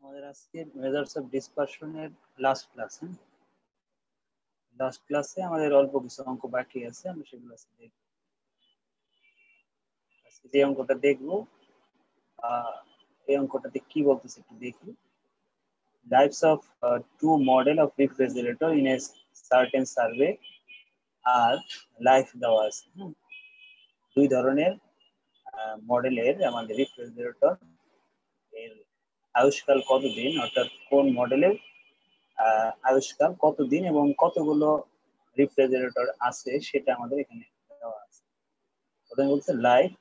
আমাদের আজকে measures of ডিসপারশনের লাস্ট ক্লাস। লাস্ট ক্লাসে আমাদের অল্প কিছু অঙ্ক বাকি আছে, আমরা সেগুলো আজকে দেখব। আজকে যে অঙ্কটা দেখব এই অঙ্কটাতে কি বলতেছে একটু দেখি। Lifes of two model of refrigerator in a certain survey আর লাইফ দেওয়া আছে। দুই ধরনের মডেলের আমাদের রেফ্রিজারেটর এর আয়ুষ্কাল কতদিন, অর্থাৎ কোন মডেলের আয়ুষ্কাল কতদিন এবং কতগুলো রেফ্রিজারেটর আছে সেটা আমাদের এখানে দেওয়া আছে। প্রথমে বলছে লাইফ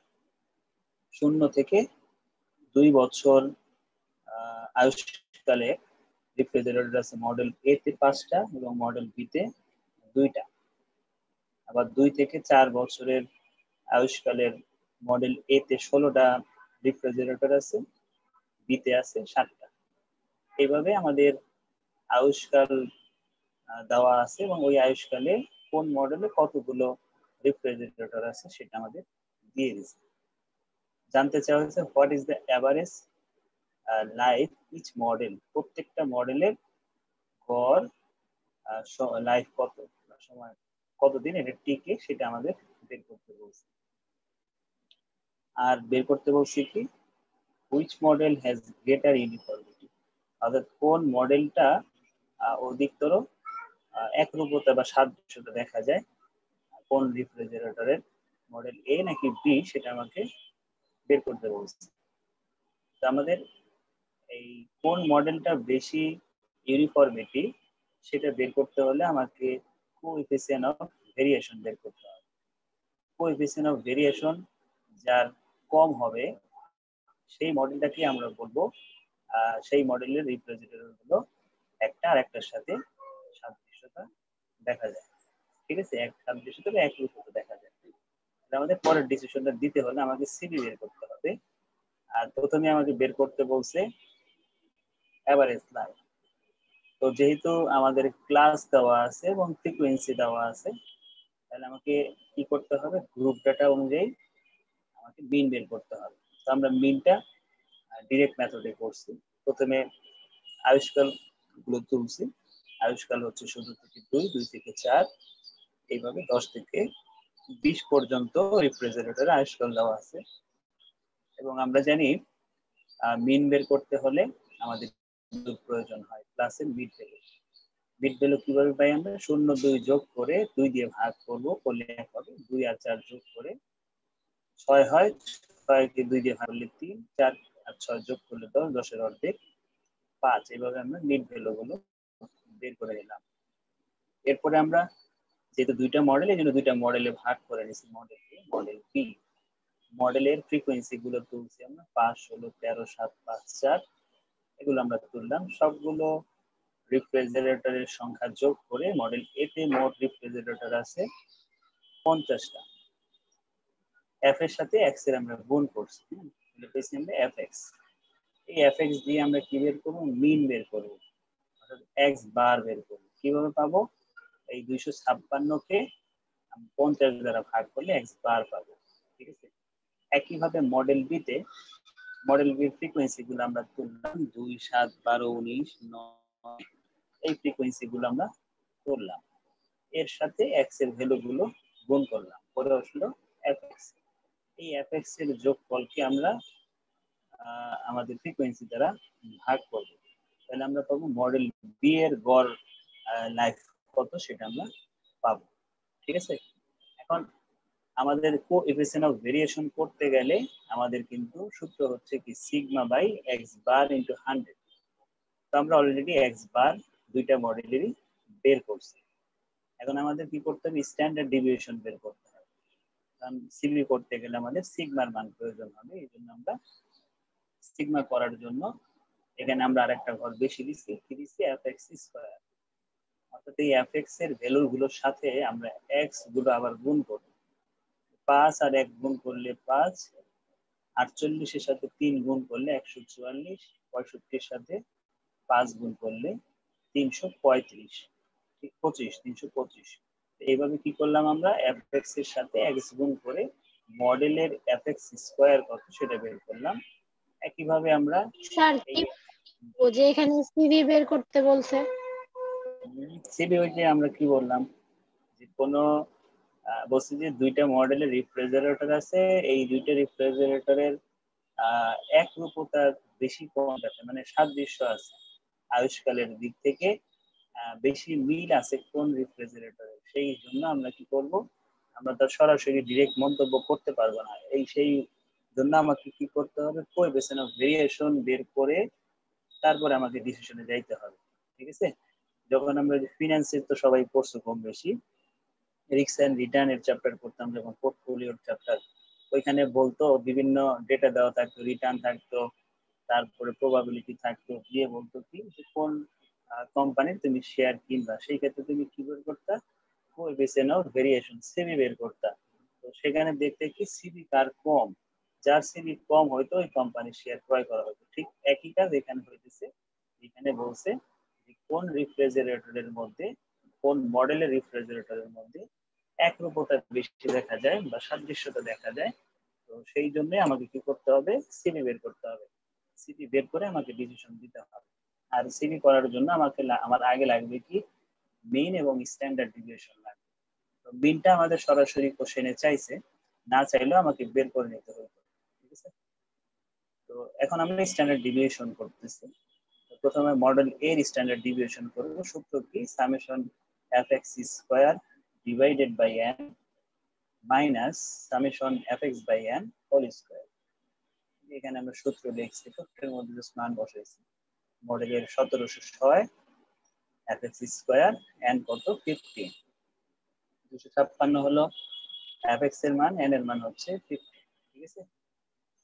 0 থেকে 2 বছর আয়ুষ্কালে রেফ্রিজারেটর আছে মডেল এ তে 5টা এবং মডেল বি তে 2টা। আবার 2 থেকে 4 বছরের আয়ুষ্কালের মডেল এ তে 16টা রেফ্রিজারেটর আছে, বি তে আছে 7টা। এইভাবে আমাদের আয়ুষ্কাল দেওয়া আছে এবং ওই আয়ুষ্কালে কোন মডেলে কতগুলো রেফ্রিজারেটর আছে সেটা আমাদের দিয়ে দিয়েছে। জানতে চাওয়া হয়েছে what is the average life each model, প্রত্যেকটা মডেলের গড় লাইফ কত, সময় কতদিন এটা টিকে সেটা আমাদের বের করতে বলছে। আর বের করতে বলছি কি which model has greater uniformity, অর্থাৎ কোন মডেলটা অধিকতর একরূপতা বা সাদৃশ্যতা দেখা যায়, কোন রেফ্রিজারেটরের মডেল এ নাকি বি সেটা আমাকে বের করতে বলছে। আমাদের এই কোন মডেলটা বেশি ইউনিফর্মিটি সেটা বের করতে হলে আমাকে কোএফিসিয়েন্ট অফ ভেরিয়েশন বের করতে হবে। কোএফিসিয়েন্ট অফ ভেরিয়েশন যার কম হবে সেই মডেলটাকে আমরা বলবো সেই মডেলের রিপ্রেজেন্টেটিভ গুলো একটা আর একটার সাথে সাদৃশ্যতা দেখা যায়। ঠিক আছে, এক সাদৃশ্যতা বা এক রূপতা দেখা যায়। আমাদের পরের ডিসিশনটা দিতে হলে আমাকে সিবি বের করতে হবে। আর প্রথমে আমাকে বের করতে বলছে এভারেজ লাইফ। তো যেহেতু আমাদের ক্লাস দেওয়া আছে এবং ফ্রিকোয়েন্সি দেওয়া আছে, তাহলে আমাকে কি করতে হবে, গ্রুপ ডাটা অনুযায়ী আমাকে মিন বের করতে হবে। তো আমরা মিনটা ডিরেক্ট মেথডে করছি। প্রথমে আয়ুষ্কাল গুলো তুলছি। আয়ুষ্কাল হচ্ছে 0 থেকে 2, 2 থেকে 4, এইভাবে 10 থেকে 20 পর্যন্ত রেফ্রিজারেটরের আয়ুষ্কাল দেওয়া আছে। এবং আমরা জানি মিন বের করতে হলে আমাদের প্রয়োজন হয় ক্লাসের মিড ভ্যালু। মিড ভ্যালু কিভাবে পাই আমরা, 0, 2 যোগ করে 2 দিয়ে ভাগ করব, করলে 1 হবে। 2 আর 4 যোগ করে 6 হয়, 6 কে 2 দিয়ে ভাগ করলে 3, 4 আর 6 যোগ করলে 10, 10 এর অর্ধেক 5। এইভাবে আমরা মিড ভ্যালু গুলো বের করে নিলাম। এরপরে আমরা যেহেতু দুইটা মডেল, এই জন্য দুইটা মডেলে ভাগ করে নিয়েছি, মডেল এ মডেল বি। মডেলের ফ্রিকোয়েন্সি গুলো তুলছি আমরা 5, 16, 13, 7, 5, 4 এগুলো আমরা তুললাম। সবগুলো রেফ্রিজারেটরের সংখ্যা যোগ করে মডেল এ তে মোট রেফ্রিজারেটর আছে 50টা। এফ এর সাথে এক্স এর আমরা গুণ করছি, পেয়েছি আমরা এফ এক্স। এই এফ এক্স দিয়ে আমরা কি বের করবো, মিন বের করবো, অর্থাৎ এক্স বার বের করবো। কিভাবে পাবো, এই 256 কে 50 দ্বারা ভাগ করলে এক্স বার পাবো। ঠিক আছে, একইভাবে মডেল বি তে মডেল বির ফ্রিকোয়েন্সি গুলো আমরা তুললাম 2, 7, 12, 19, 9, এই ফ্রিকোয়েন্সি গুলো আমরা তুললাম। এর সাথে এক্স এর ভ্যালু গুলো গুণ করলাম, পরে আসলো এফ এক্স। এই এফ এক্স এর যোগফলকে আমরা আমাদের ফ্রিকোয়েন্সি দ্বারা ভাগ করব, তাহলে আমরা পাবো মডেল বি এর গড় লাইফ কত সেটা আমরা পাবো। ঠিক আছে, এখন আমাদের কোএফিসিয়েন্ট অফ ভেরিয়েশন করতে গেলে আমাদের কিন্তু সূত্র হচ্ছে কি sigma by x bar into 100। তো আমরা অলরেডি এক্স বার দুইটা মডেলেরই বের করছি। এখন আমাদের কি করতে হবে, স্ট্যান্ডার্ড ডিভিয়েশন বের করতে হবে। কারণ সিবি করতে গেলে আমাদের সিগমার মান প্রয়োজন হবে, এই জন্য আমরা সিগমা করার জন্য এখানে আমরা আরেকটা ঘর বেশি দিচ্ছি, কি দিচ্ছি, এফ এক্স স্কয়ার। অর্থাৎ এই এফ এক্স এর ভ্যালু গুলোর সাথে আমরা এক্স গুলো আবার গুণ করব। 5 আর 1 গুণ করলে 5, 48 এর সাথে 3 গুণ করলে 144, 65 এর সাথে 5 গুণ করলে 335, 325। এইভাবে কি করলাম, আমরা এফ এক্স এর সাথে এক্স গুণ করে মডেলের এফ এক্স স্কয়ার কত সেটা বের করলাম। একইভাবে আমরা ও যে এখানে সিভি বের করতে বলছে। সিবি ওই যে আমরা কি বললাম যে কোনো বলছি যে দুইটা মডেলের রেফ্রিজারেটর আছে, এই দুইটা রেফ্রিজারেটরের একরূপতা বেশি কোনটাতে, মানে সাদৃশ্য আছে আয়ুষ্কালের দিক থেকে বেশি মিল আছে কোন রেফ্রিজারেটরে, সেই জন্য আমরা কি করব, আমরা তো সরাসরি ডিরেক্ট মন্তব্য করতে পারবো না, সেই জন্য আমাকে কি করতে হবে, কোএফিসিয়েন্ট অফ ভেরিয়েশন বের করে তারপরে আমাকে ডিসিশনে যাইতে হবে। ঠিক আছে, যখন আমরা ফিনান্সের তো সবাই পড়ছো কম বেশি, রিস্ক এন্ড রিটার্ন এর চ্যাপ্টার করতাম যখন, পোর্টফোলিওর চ্যাপ্টার, ওইখানে বলতো বিভিন্ন ডেটা দেওয়া থাকতো, রিটার্ন থাকতো, তারপরে প্রবাবিলিটি থাকতো, দিয়ে বলতো কি যে কোন কোম্পানির তুমি শেয়ার কিনবা, সেই ক্ষেত্রে তুমি কি বের করতা, কোএফিসিয়েন্ট অফ ভেরিয়েশন সিবি বের করতা। তো সেখানে দেখতে কি সিবি কার কম, যার সিবি কম হয়তো ওই কোম্পানির শেয়ার ক্রয় করা হতো। ঠিক একই কাজ এখানে হইতেছে, এখানে বলছে যে কোন রেফ্রিজারেটরের মধ্যে, কোন মডেলের রেফ্রিজারেটরের মধ্যে একরূপতা বেশি দেখা যায় বা সাদৃশ্যতা দেখা যায়। তো সেই জন্য আমাকে কি করতে হবে, সিবি বের করতে হবে, সিবি বের করে আমাকে ডিসিশন দিতে হবে। আর সিবি করার জন্য আমার আগে লাগবে কি, মিন এবং স্ট্যান্ডার্ড ডিভিয়েশন লাগবে। তো মিনটা আমাদের সরাসরি কোশ্চেনে চাইছে, না চাইলেও আমাকে বের করে নিতে হবে। ঠিক আছে, তো এখন আমরা স্ট্যান্ডার্ড ডিভিয়েশন করতেছি। প্রথমে মডেল এর স্ট্যান্ডার্ড ডিভিয়েশন করব, সূত্র কি, summation fx square divided by n minus summation fx by n whole square. এখানে আমরা সূত্র লিখছি, সূত্রের মধ্যে জাস্ট মান বসাইছি, মডেলের 1706 fx স্কয়ার n কত 15, 256 হলো fx এর মান, n এর মান হচ্ছে 50। ঠিক আছে,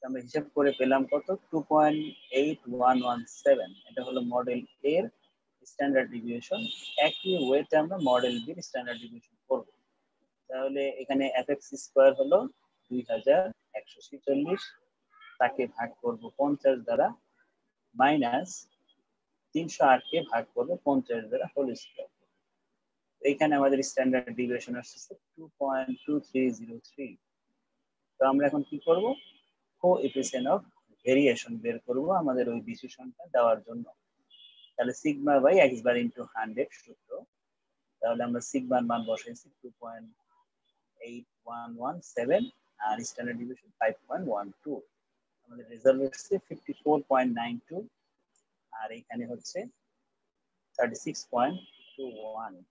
আমরা হিসাব করে পেলাম কত, 2.8117, এটা হলো মডেল এর স্ট্যান্ডার্ড ডিভিয়েশন। একই ওয়েতে আমরা মডেল বির স্ট্যান্ডার্ড ডিভিয়েশন করব। তাহলে এখানে fx স্কয়ার হলো 2146, তাকে ভাগ করব 50 দ্বারা, মাইনাস 308 কে ভাগ করব 50 দ্বারা হোল স্কয়ার। এইখানে আমাদের স্ট্যান্ডার্ড ডিভিয়েশন আসছে 2.2303। তো আমরা এখন কি করব, কোএফিসিয়েন্ট অফ ভেরিয়েশন বের করব আমাদের ওই ডিসিশনটা দেওয়ার জন্য। তাহলে sigma by x bar into 100 সূত্র, তাহলে আমরা সিগমার মান বসাইছি 2.8117 আর স্ট্যান্ডার্ড ডিভিয়েশন 5.12, আমাদের রেজাল্ট হচ্ছে 54.92 আর এখানে হচ্ছে 36.21।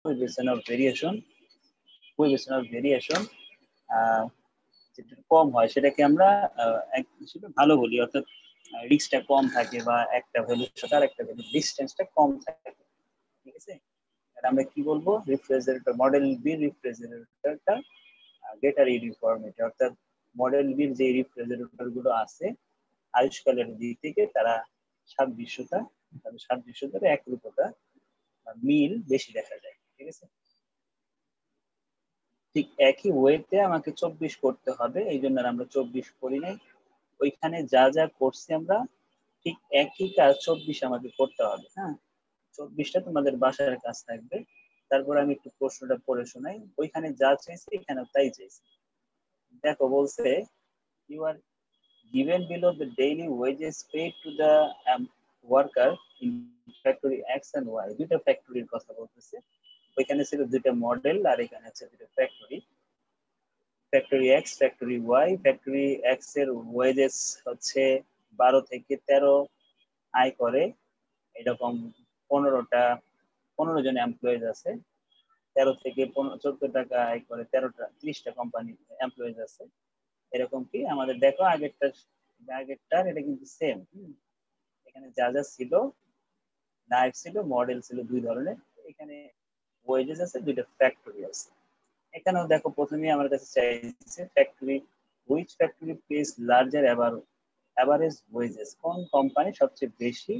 Coefficient of variation, coefficient of variation যেটা কম হয় সেটাকে আমরা এক হিসেবে ভালো বলি, অর্থাৎ রিস্কটা কম থাকে বা একটা ভ্যালুর সাথে আর একটা ভ্যালুর ডিসটেন্সটা কম থাকে। ঠিক আছে, আর আমরা কি বলবো, রেফ্রিজারেটর মডেল বি রেফ্রিজারেটরটা গ্রেটার ইউনিফর্মিটি, অর্থাৎ মডেল বির যে রেফ্রিজারেটর গুলো আছে আয়ুষ্কালের দিক থেকে তারা সাদৃশ্যতা, তাদের সাদৃশ্যতার একরূপতা মিল বেশি দেখা যায়। ঠিক আছে, ঠিক একই ওয়েতে আমাকে 24 করতে হবে, এই জন্য আমরা 24 করি নাই, ওইখানে যা যা করছি আমরা ঠিক একই কাজ 24 আমাকে করতে হবে। হ্যাঁ, 24টা তোমাদের বাসার কাজ থাকবে। তারপর আমি একটু প্রশ্নটা পড়ে শোনাই, ওইখানে যা চাইছি এখানে তাই চাইছি। দেখো বলছে, you are given below the daily wages paid to the worker in factory X and Y, দুইটা ফ্যাক্টরির কথা বলতেছে, ওইখানে ছিল দুইটা মডেল আর এখানে আছে দুইটা factory, factory x factory y. Factory x এর ওয়েজেস হচ্ছে 12 থেকে 13 আয় করে, এরকম 15 জন এমপ্লয়িজ আছে, 13 থেকে 14 টাকা আয় করে 30টা কোম্পানি এমপ্লয়িজ আছে। এরকম কি আমাদের দেখো আগেরটার এটা কিন্তু সেম, এখানে যা যা ছিল, নাইফ ছিল, মডেল ছিল দুই ধরনের, এখানে ওয়েজেস আছে, দুইটা ফ্যাক্টরি আছে। এখানেও দেখো প্রথমেই আমার কাছে চাইছে factory, which factory pays larger average wages, কোন কোম্পানি সবচেয়ে বেশি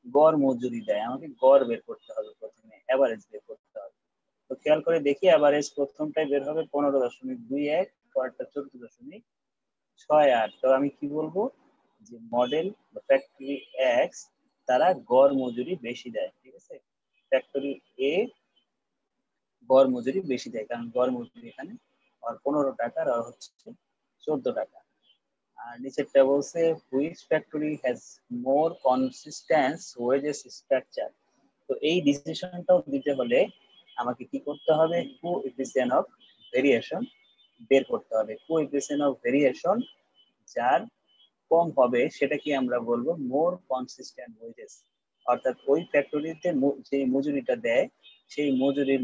গড় মজুরি দেয়, আমাকে গড় বের করতে হবে, প্রথমে এভারেজ বের করতে হবে। তো খেয়াল করে দেখি, এভারেজ প্রথমটাই বের হবে 15.21, পরেরটা 14.68। তো আমি কি বলবো, যে মডেল বা ফ্যাক্টরি এক্স তারা গড় মজুরি বেশি দেয়। ঠিক আছে, ফ্যাক্টরি এ গড় মজুরি বেশি দেয়, কারণ গড় মজুরি এখানে আর 15 টাকা, আর হচ্ছে 14 টাকা। আর নিচেরটা বলছে which factory has more consistent wages structure. তো এই ডিসিশনটাও দিতে হলে আমাকে কি করতে হবে, কোএফিসিয়েন্ট অফ ভেরিয়েশন বের করতে হবে। কোএফিসিয়েন্ট অফ ভেরিয়েশন যার কম হবে সেটা কি আমরা বলবো মোর কনসিস্টেন্ট ওয়েজেস, অর্থাৎ ওই ফ্যাক্টরিতে যে মজুরিটা দেয় সেই মজুরির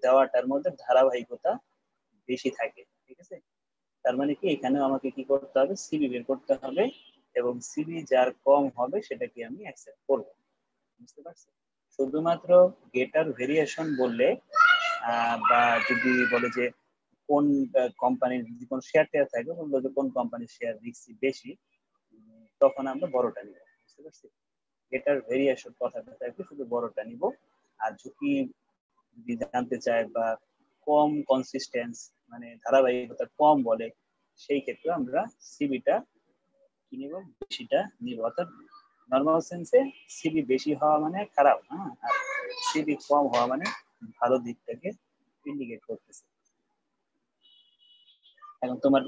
দেওয়াটার মধ্যে ধারাবাহিকতা বেশি থাকে। ঠিক আছে, তার মানে কি এখানেও আমাকে কি করতে হবে, সিবি বের করতে হবে, এবং সিবি যার কম হবে সেটাকে আমি অ্যাকসেপ্ট করব। বুঝতে পারছি? শুধুমাত্র গেটার ভেরিয়েশন বললে বা যদি বলে যে কোন কোম্পানির যদি কোন শেয়ার টেয়ার থাকে, বললো যে কোন কোম্পানির শেয়ার রিস্ক বেশি, তখন আমরা বড়টা নিব। বুঝতে পারছি? গেটার ভেরিয়েশন কথাটা থাকবে শুধু বড়টা নিব। আর ঝুঁকি যদি জানতে চায় বা কম কনসিস্টেন্স মানে ধারাবাহিকতা কম বলে, সেই ক্ষেত্রে আমরা সিবিটা কি নিব, বেশিটা নিব। অর্থাৎ নর্মাল সেন্সে সিবি বেশি হওয়া মানে খারাপ, হ্যাঁ, আর সিবি কম হওয়া মানে ভালো দিকটাকে ইন্ডিকেট করতেছে। এখন তোমার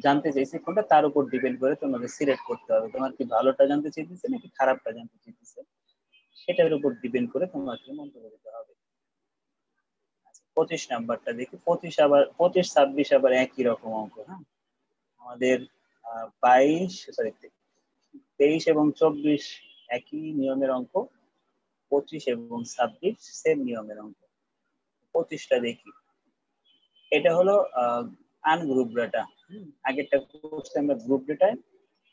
জানতে চাইছে কোনটা, তার উপর ডিপেন্ড করে তোমাকে সিলেক্ট করতে হবে, তোমার কি ভালোটা জানতে চাইতেছে নাকি খারাপটা জানতে চাইতেছে, সেটার উপর ডিপেন্ড করে তোমাকে মন্তব্য দিতে হবে। 25 নাম্বারটা দেখি। 25 আবার 25 26 আবার একই রকম অঙ্ক। হ্যাঁ, আমাদের 23 এবং 24 একই নিয়মের অঙ্ক, 25 এবং 26 সেম নিয়মের অঙ্ক। 25টা দেখি। এটা হলো আনগ্রুপ ডাটা। আগেরটা করছি আমরা গ্রুপ ডাটায়,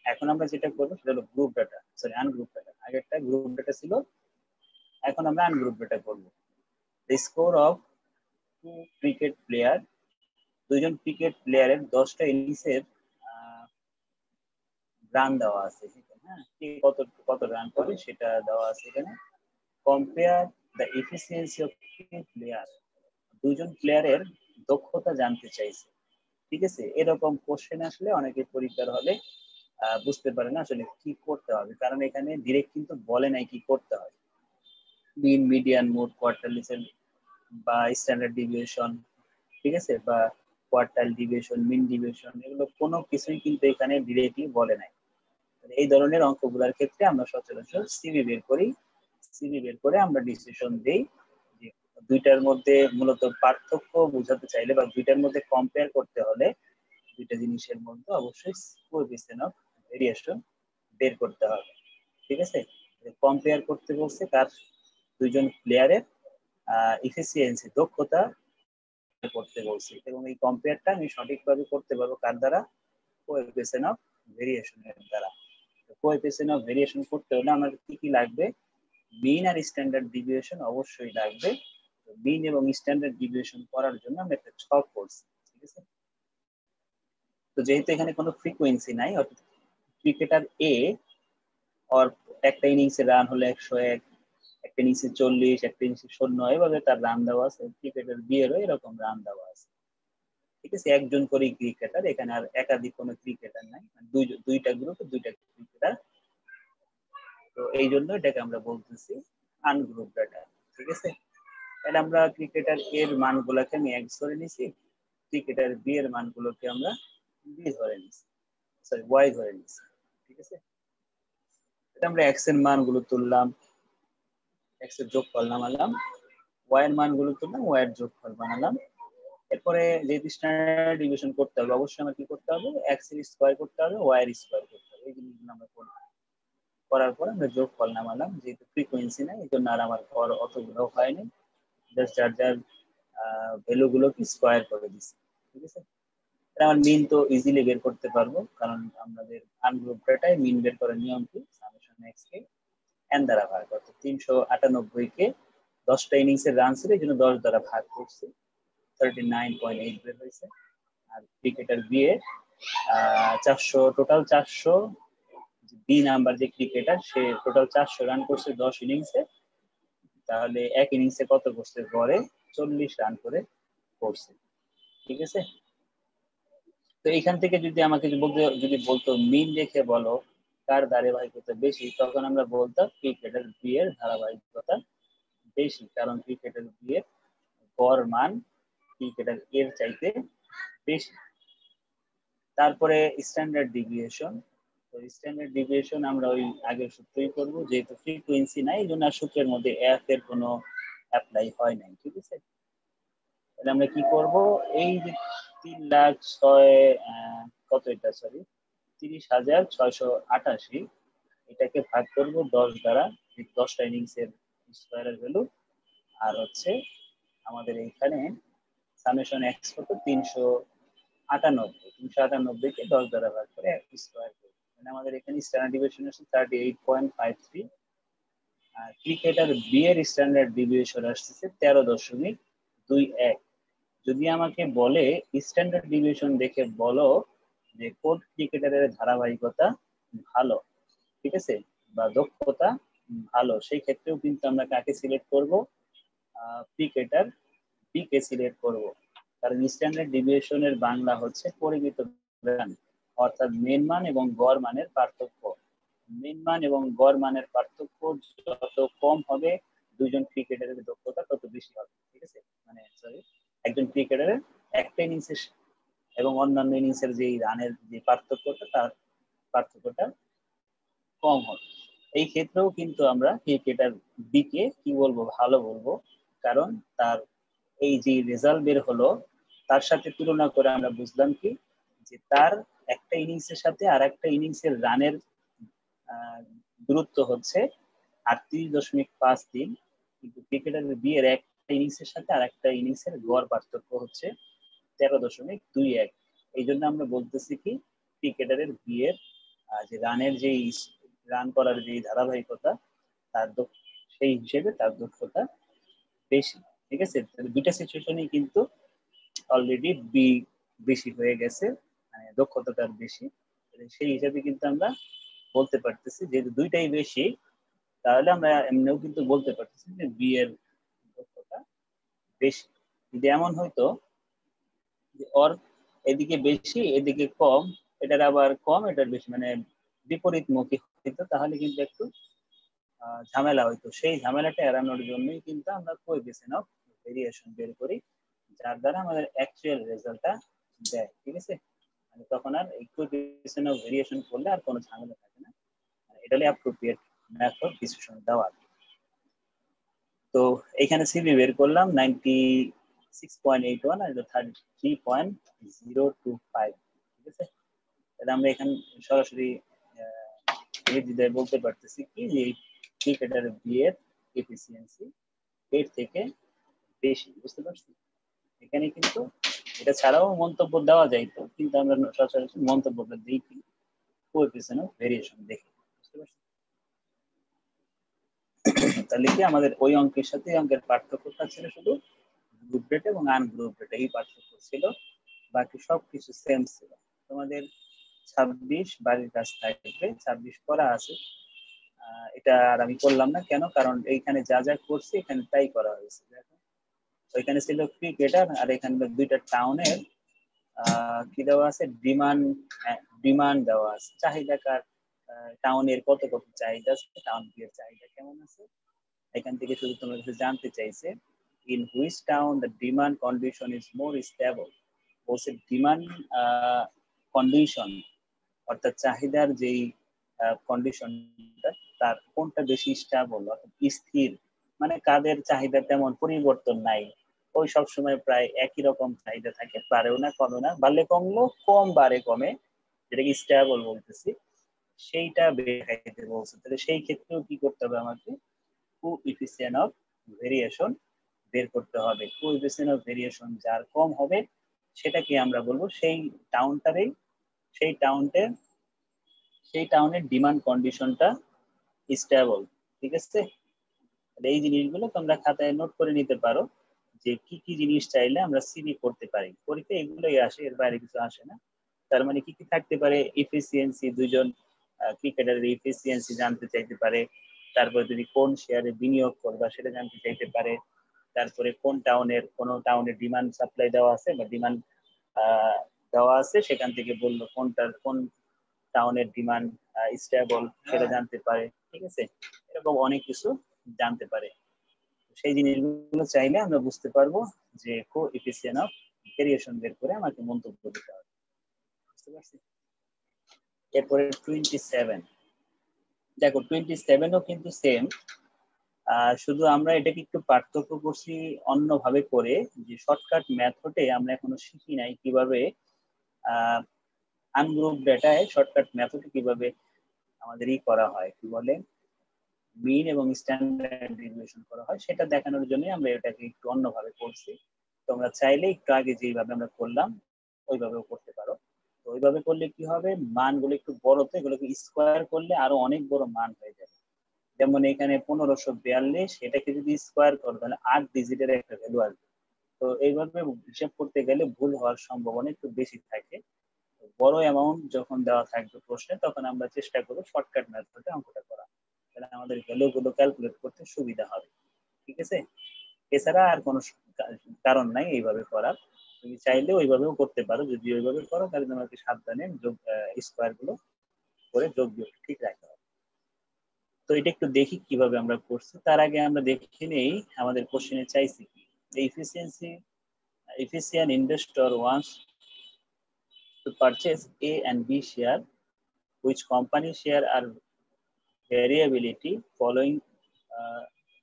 এখন আমরা যেটা করবো সেটা হলো group data, sorry ungroup data. আগেরটা গ্রুপ ডাটা ছিল, এখন আমরা আনগ্রুপ ডাটা করবো। The score of two cricket player, দুইজন ক্রিকেট প্লেয়ারের 10টা ইনিংসের রান দেওয়া আছে। হ্যাঁ, কত কত রান করে সেটা দেওয়া আছে এখানে। Compare the efficiency of player, দুইজন প্লেয়ারের দক্ষতা জানতে চাইছে। ঠিক আছে, এরকম কোশ্চেন আসলে অনেকে পরীক্ষার হলে বুঝতে পারে না আসলে কি করতে হবে, কারণ এখানে ডিরেক্ট কিন্তু বলে নাই কি করতে হয়। মিন, মিডিয়ান, মোড, কোয়ার্টারলি বা স্ট্যান্ডার্ড ডিভিয়েশন, ঠিক আছে, বা কোয়ার্টাইল ডিভিয়েশন, মিন ডিভিয়েশন, এগুলো কোনো কিছুই কিন্তু এখানে ডিরেক্টলি বলে নাই। এই ধরনের অঙ্কগুলোর ক্ষেত্রে আমরা সচরাচর সিবি বের করি। সিবি বের করে আমরা ডিসিশন দেই যে দুইটার মধ্যে মূলত পার্থক্য বোঝাতে চাইলে বা দুইটার মধ্যে কম্পেয়ার করতে হলে দুইটা জিনিসের মধ্যে অবশ্যই কোএফিসিয়েন্ট অফ ভেরিয়েশন বের করতে হবে। ঠিক আছে, কম্পেয়ার করতে বলছে কার, দুইজন প্লেয়ারের এফিসিয়েন্সি দক্ষতা করতে বলছি, এবং এই কম্পেয়ারটা আমি সঠিকভাবে করতে পারবো কার দ্বারা, কোএফিসিয়েন্ট অফ ভেরিয়েশনের দ্বারা। কোএফিসিয়েন্ট অফ ভেরিয়েশন করতে হলে আমার কি কি লাগবে, মিন আর স্ট্যান্ডার্ড ডিভিয়েশন অবশ্যই লাগবে। মিন এবং স্ট্যান্ডার্ড ডিভিয়েশন করার জন্য আমি একটা ছক করছি। ঠিক আছে, তো যেহেতু এখানে কোনো ফ্রিকোয়েন্সি নাই, অর্থাৎ ক্রিকেটার এ ওর একটা ইনিংসে রান হলো 101, একটা ইনিংসে 40, একটা ইনিংসে 0, এভাবে তার রান দেওয়া আছে। ক্রিকেটার বি এরও এরকম রান দেওয়া আছে। ঠিক আছে, একজন করেই ক্রিকেটার, এখানে আর একাধিক কোনো ক্রিকেটার নাই, দুইটা গ্রুপে দুইটা ক্রিকেটার। তো এই জন্য এটাকে আমরা বলতেছি আনগ্রুপ ডাটা। ঠিক আছে, তাহলে আমরা ক্রিকেটার এর মানগুলোকে আমি এক্স ধরে নিছি, ক্রিকেটার বি এর মানগুলোকে আমরা বি ধরে নিছি, সরি ওয়াই ধরে নিছি। ঠিক আছে, এটা আমরা এক্স এর মানগুলো তুললাম, এক্স এর যোগফল নামালাম, ওয়াই এর মানগুলো তুললাম, ওয়াই এর যোগফল বানালাম। এরপরে যেহেতু স্ট্যান্ডার্ড ডিভিশন করতে হবে, অবশ্যই আমার কি করতে হবে, এক্স এর স্কোয়ার করতে হবে, ওয়াই এর স্কোয়ার করতে হবে। এই জিনিসগুলো আমরা করব, করার পর আমরা যোগফল নামালাম। যেহেতু ফ্রিকোয়েন্সি নাই এই জন্য আর আমার ঘর অতগুলো হয়নি, জাস্ট যার যার ভ্যালু গুলোকে স্কোয়ার করে দিচ্ছি। ঠিক আছে, আমার মিন তো ইজিলি বের করতে পারবো, কারণ আমাদের আনগ্রুপ ডাটায় মিন বের করার নিয়ম কি, সামেশন এক্স কে এন দ্বারা ভাগ করতে, 398 কে 10টা ইনিংসের রান ছিল এই জন্য 10 দ্বারা ভাগ করছি, 39.8 বের হয়েছে। আর cricketer B A 400, total 400, B number যে ক্রিকেটার সে টোটাল 400 রান করছে 10 ইনিংসে, তাহলে এক ইনিংসে কত করছে, গড়ে 40 রান করে করছে। ঠিক আছে, তো এখান থেকে যদি আমাকে যদি বলতো মিন রেখে বলো কার ধারাবাহিকতা বেশি, তখন আমরা বলতাম ক্রিকেটার বি এর ধারাবাহিকতা বেশি, কারণ ক্রিকেটার বি এর গড় মান ক্রিকেটার এর চাইতে বেশি। তারপরে স্ট্যান্ডার্ড ডিভিয়েশন। তো স্ট্যান্ডার্ড ডিভিয়েশন আমরা ওই আগের সূত্রই করব, যেহেতু ফ্রিকোয়েন্সি নাই এই জন্য সূত্রের মধ্যে এফ এর কোনো অ্যাপ্লাই হয় নাই। ঠিক আছে, তাহলে আমরা কি করব, এই যে 3,06,000 কত এটা, সরি 30,688, এটাকে ভাগ করব 10 দ্বারা, 10টা ইনিংসের স্কোয়ারের ভ্যালু। আর হচ্ছে আমাদের এইখানে সামেশন এক্স কত, 398 কে 10 দ্বারা ভাগ করে স্কোয়ার করব। মানে আমাদের এখানে স্ট্যান্ডার্ড ডিভিয়েশন আছে 38.53, আর ক্রিকেটার বি এর স্ট্যান্ডার্ড ডিভিয়েশন আসছে 13.21। যদি আমাকে বলে স্ট্যান্ডার্ড ডিভিয়েশন দেখে বলো যে কোন ক্রিকেটারের ধারাবাহিকতা ভালো, ঠিক আছে, বা দক্ষতা ভালো, সেই ক্ষেত্রেও কিন্তু আমরা কাকে সিলেক্ট করব, ক্রিকেটার বি কে সিলেক্ট করব। কারণ স্ট্যান্ডার্ড ডিভিয়েশনের বাংলা হচ্ছে পরিমিত মান, অর্থাৎ মেন মান এবং গড় মানের পার্থক্য। মেন মান এবং গড় মানের পার্থক্য যত কম হবে দুইজন ক্রিকেটারের দক্ষতা তত বেশি হবে। ঠিক আছে, মানে সরি, একজন ক্রিকেটারের একটা ইনিংসের এবং অন্যান্য ইনিংসের যে রানের যে পার্থক্যটা, তার পার্থক্যটা কম হবে। এই ক্ষেত্রেও কিন্তু আমরা ক্রিকেটার বি কে কি বলবো, ভালো বলবো, কারণ তার এই যে রেজাল্ট বের হলো তার সাথে তুলনা করে আমরা বুঝলাম কি, যে তার একটা ইনিংসের সাথে আর একটা ইনিংসের রানের দূরত্ব হচ্ছে 38.53, কিন্তু ক্রিকেটার বি এর একটা ইনিংসের সাথে আর একটা ইনিংসের গড় পার্থক্য হচ্ছে 13.21। এই জন্য আমরা বলতেছি কি, ক্রিকেটারের বি এর যে রানের যে রান করার যে ধারাবাহিকতা, তার সেই হিসেবে তার দক্ষতা বেশি। ঠিক আছে, দুইটা সিচুয়েশনই কিন্তু অলরেডি বি বেশি হয়ে গেছে, মানে দক্ষতা তার বেশি। সেই হিসাবে কিন্তু আমরা বলতে পারতেছি, যেহেতু দুইটাই বেশি, তাহলে আমরা এমনিও কিন্তু বলতে পারতেছি যে বি এর দক্ষতা বেশি। যদি এমন হয়তো যে ওর এদিকে বেশি এদিকে কম, এটার আবার কম এটার বেশি, মানে বিপরীতমুখী হইতো, তাহলে কিন্তু একটু ঝামেলা হইতো। সেই ঝামেলাটা এড়ানোর জন্যই কিন্তু আমরা কোএফিসিয়েন্ট অফ ভেরিয়েশন বের করি, যার দ্বারা আমাদের অ্যাকচুয়াল রেজাল্টটা দেয়। ঠিক আছে, মানে তখন আর এই কোএফিসিয়েন্ট অফ ভেরিয়েশন করলে আর কোনো ঝামেলা থাকে না, এটা হলো অ্যাপ্রোপ্রিয়েট মেথড ডিসিশন দেওয়ার। তো এখানে সিভি বের করলাম 96.81 আর 33.025। ঠিক আছে, তাহলে আমরা এখানে সরাসরি বলতে পারতেছি কি, যে ক্রিকেটার বি এর এফিসিয়েন্সি এর থেকে বেশি। বুঝতে পারছি, এখানে কিন্তু এটা ছাড়াও মন্তব্য দেওয়া যাইতো, কিন্তু আমরা সরাসরি মন্তব্যটা দিই কি, কোএফিসিয়েন্ট অফ ভেরিয়েশন দেখে। বুঝতে পারছি, তাহলে কি আমাদের ওই অঙ্কের সাথে অঙ্কের পার্থক্যটা ছিল শুধু গ্রুপ ডেট এবং আনগ্রুপ ডেট, এই পার্থক্য ছিল, বাকি সবকিছু সেম ছিল। তোমাদের 26 বাড়ির কাজ থাকবে, 26 করা আছে, এটা আর আমি করলাম না, কেন, কারণ এইখানে যা যা করছি এখানে তাই করা হয়েছে। ওইখানে ছিল ক্রিকেটার, আর এখানে দুইটা টাউনের কি দেওয়া আছে, ডিমান্ড দেওয়া আছে, চাহিদাকার টাউনের কত কত চাহিদা আছে, টাউন এর চাহিদা কেমন আছে, এখান থেকে শুধু তোমার কাছে জানতে চাইছে in which town the demand condition is more stable। বলছে ডিমান্ড কন্ডিশন, অর্থাৎ চাহিদার যেই কন্ডিশনটা, তার কোনটা বেশি স্টেবল অর্থাৎ স্থির, মানে কাদের চাহিদা তেমন পরিবর্তন নাই, ওই সব সময় প্রায় একই রকম চাহিদা থাকে, বাড়েও না কমে না, বাড়লে কমলো, কম বাড়ে কমে, যেটাকে স্টেবল বলতেছি, সেইটা দেখাইতে বলছে। তাহলে সেই ক্ষেত্রেও কি করতে হবে, আমাকে কোএফিসিয়েন্ট অফ ভেরিয়েশন বের করতে হবে। কোএফিসিয়েন্ট অফ ভেরিয়েশন যার কম হবে সেটাকে আমরা বলবো সেই টাউনটারই, সেই টাউনের ডিমান্ড কন্ডিশনটা স্টেবল। ঠিক আছে, এই জিনিসগুলো তোমরা খাতায় নোট করে নিতে পারো, যে কি কি জিনিস চাইলে আমরা সিভি করতে পারি। পরীক্ষা এগুলোই আসে, এর বাইরে কিছু আসে না। তার মানে কি কি থাকতে পারে, এফিসিয়েন্সি, দুইজন ক্রিকেটারের এফিসিয়েন্সি জানতে চাইতে পারে, তারপরে যদি কোন শেয়ারে বিনিয়োগ করবা সেটা জানতে চাইতে পারে, তারপরে কোন টাউনের ডিমান্ড সাপ্লাই দেওয়া আছে বা ডিমান্ড দেওয়া আছে, সেখান থেকে বললো কোন টাউনের ডিমান্ড স্টেবল সেটা জানতে পারে। ঠিক আছে, এরকম অনেক কিছু জানতে পারে। সেই জিনিসগুলো চাইলে আমরা বুঝতে পারবো যে কোএফিসিয়েন্ট অফ ভেরিয়েশন বের করে আমাকে মন্তব্য দিতে হবে। বুঝতে পারছি? এরপরে 27, দেখো 27ও কিন্তু সেম, শুধু আমরা এটাকে একটু পার্থক্য করছি অন্যভাবে করে, যে শর্টকাট মেথডে আমরা এখনো শিখি নাই কিভাবে আনগ্রুপ ডেটায় শর্টকাট মেথডে কিভাবে আমাদের করা হয়, কি বলে মিন এবং স্ট্যান্ডার্ড ডেভিয়েশন করা হয়, সেটা দেখানোর জন্য আমরা এটাকে একটু অন্যভাবে করছি। তোমরা চাইলে একটু আগে যেভাবে আমরা করলাম ওইভাবেও করতে পারো। তো ওইভাবে করলে কি হবে, মানগুলো একটু বড়, তো এগুলোকে স্কোয়ার করলে আরো অনেক বড় মান হয়ে যাবে। যেমন এখানে 1542, এটাকে যদি স্কোয়ার করো তাহলে 8 ডিজিটের একটা ভ্যালু আসবে। তো এইভাবে হিসাব করতে গেলে ভুল হওয়ার সম্ভাবনা একটু বেশি থাকে। বড় অ্যামাউন্ট যখন দেওয়া থাকবে প্রশ্নে, তখন আমরা চেষ্টা করবো শর্টকাট মেথডে অঙ্কটা করা, তাহলে আমাদের ভ্যালু গুলো ক্যালকুলেট করতে সুবিধা হবে। ঠিক আছে? এছাড়া আর কোনো কারণ নাই এইভাবে করার। তুমি চাইলে ওইভাবেও করতে পারো, যদি ওইভাবে করো তাহলে তোমাকে সাবধানে স্কোয়ার গুলো করে যোগ বিয়োগ ঠিক রাখতে হবে। তো এটা একটু দেখি কিভাবে আমরা করছি। তার আগে আমরা দেখে নেই আমাদের কোশ্চেনে চাইছি কি, efficient investor wants to purchase A and B share, which company share are variability following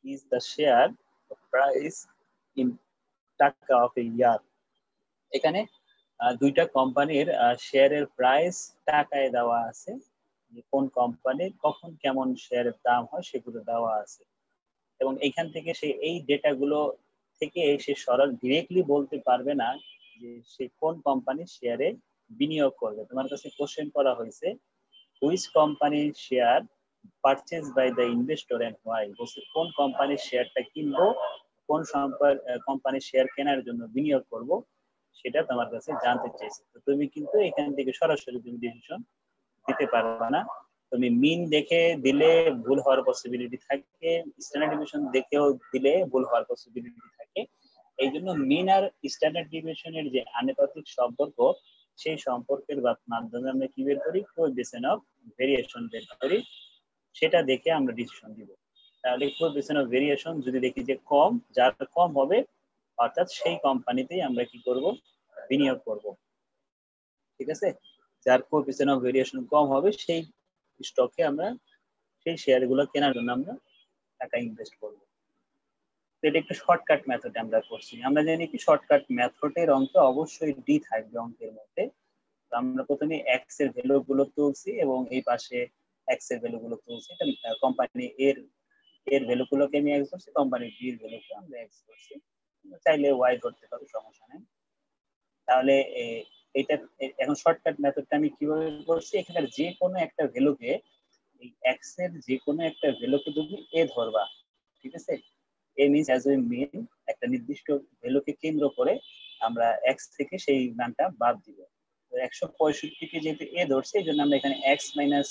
is the share price in টাকা of a year. এখানে দুইটা কোম্পানির শেয়ারের প্রাইস টাকায় দেওয়া আছে, কোন কোম্পানির কখন কেমন শেয়ারের দাম হয় সেগুলো দেওয়া আছে, এবং এইখান থেকে সে এই ডেটাগুলো থেকে সে সরাসরি ডিরেক্টলি বলতে পারবে না যে সে কোন কোম্পানির শেয়ারে বিনিয়োগ করবে। তোমার কাছে কোশ্চেন করা হয়েছে হুইচ কোম্পানির share purchase by the investor and why, বলছে কোন কোম্পানির শেয়ারটা কিনবো, কোন কোম্পানির শেয়ার কেনার জন্য বিনিয়োগ করব, সেটা তোমার কাছে জানতে চাইছে। তো তুমি কিন্তু এখান থেকে সরাসরি তুমি ডিসিশন দিতে পারবে না। তুমি মিন দেখে দিলে ভুল হওয়ার পসিবিলিটি থাকে, স্ট্যান্ডার্ড ডিভিশন দেখেও দিলে ভুল হওয়ার পসিবিলিটি থাকে। এই জন্য মিন আর স্ট্যান্ডার্ড ডিভিশনের যে আনুপাতিক সম্পর্ক, সেই সম্পর্কের মাধ্যমে আমরা কি বের করি, কোএফিসিয়েন্ট অফ ভেরিয়েশন বের করি, সেটা দেখে আমরা ডিসিশন দিব। তাহলে কোএফিসিয়েন্ট অফ ভেরিয়েশন যদি দেখি যে কম, যার কম হবে অর্থাৎ সেই কোম্পানিতেই আমরা কি করব, বিনিয়োগ করব। ঠিক আছে? যার কোএফিসিয়েন্ট অফ ভেরিয়েশন কম হবে সেই স্টকে আমরা, সেই শেয়ারগুলো কেনার জন্য আমরা টাকা ইনভেস্ট করব। এটা একটু শর্টকাট মেথডে আমরা করছি। আমরা জানি কি শর্টকাট মেথডের অঙ্কে অবশ্যই ডি থাকবে অঙ্কের মধ্যে। তো আমরা প্রথমে এক্স এর ভ্যালু গুলো তুলছি এবং এই পাশে এক্স এর ভ্যালু গুলো তুলছি। এটা কোম্পানি এর ভ্যালু গুলোকে আমি এক্স ধরছি, কোম্পানি বি এর ভ্যালুকে আমরা এক্স ধরছি। চাইলে ওয়াই ধরতে পারো, সমস্যা নেই। তাহলে এটা এখন শর্টকাট মেথডটা আমি কিভাবে করছি, এখানে যে কোনো একটা ভ্যালুকে, এই এক্স এর যে কোনো একটা ভ্যালুকে তুমি এ ধরবা। ঠিক আছে? এ মিনস অ্যাজ উই মিন একটা নির্দিষ্ট ভ্যালুকে কেন্দ্র করে আমরা এক্স থেকে সেই মানটা বাদ দিব। তো 165কে যেহেতু এ ধরছে, এই জন্য আমরা এখানে এক্স মাইনাস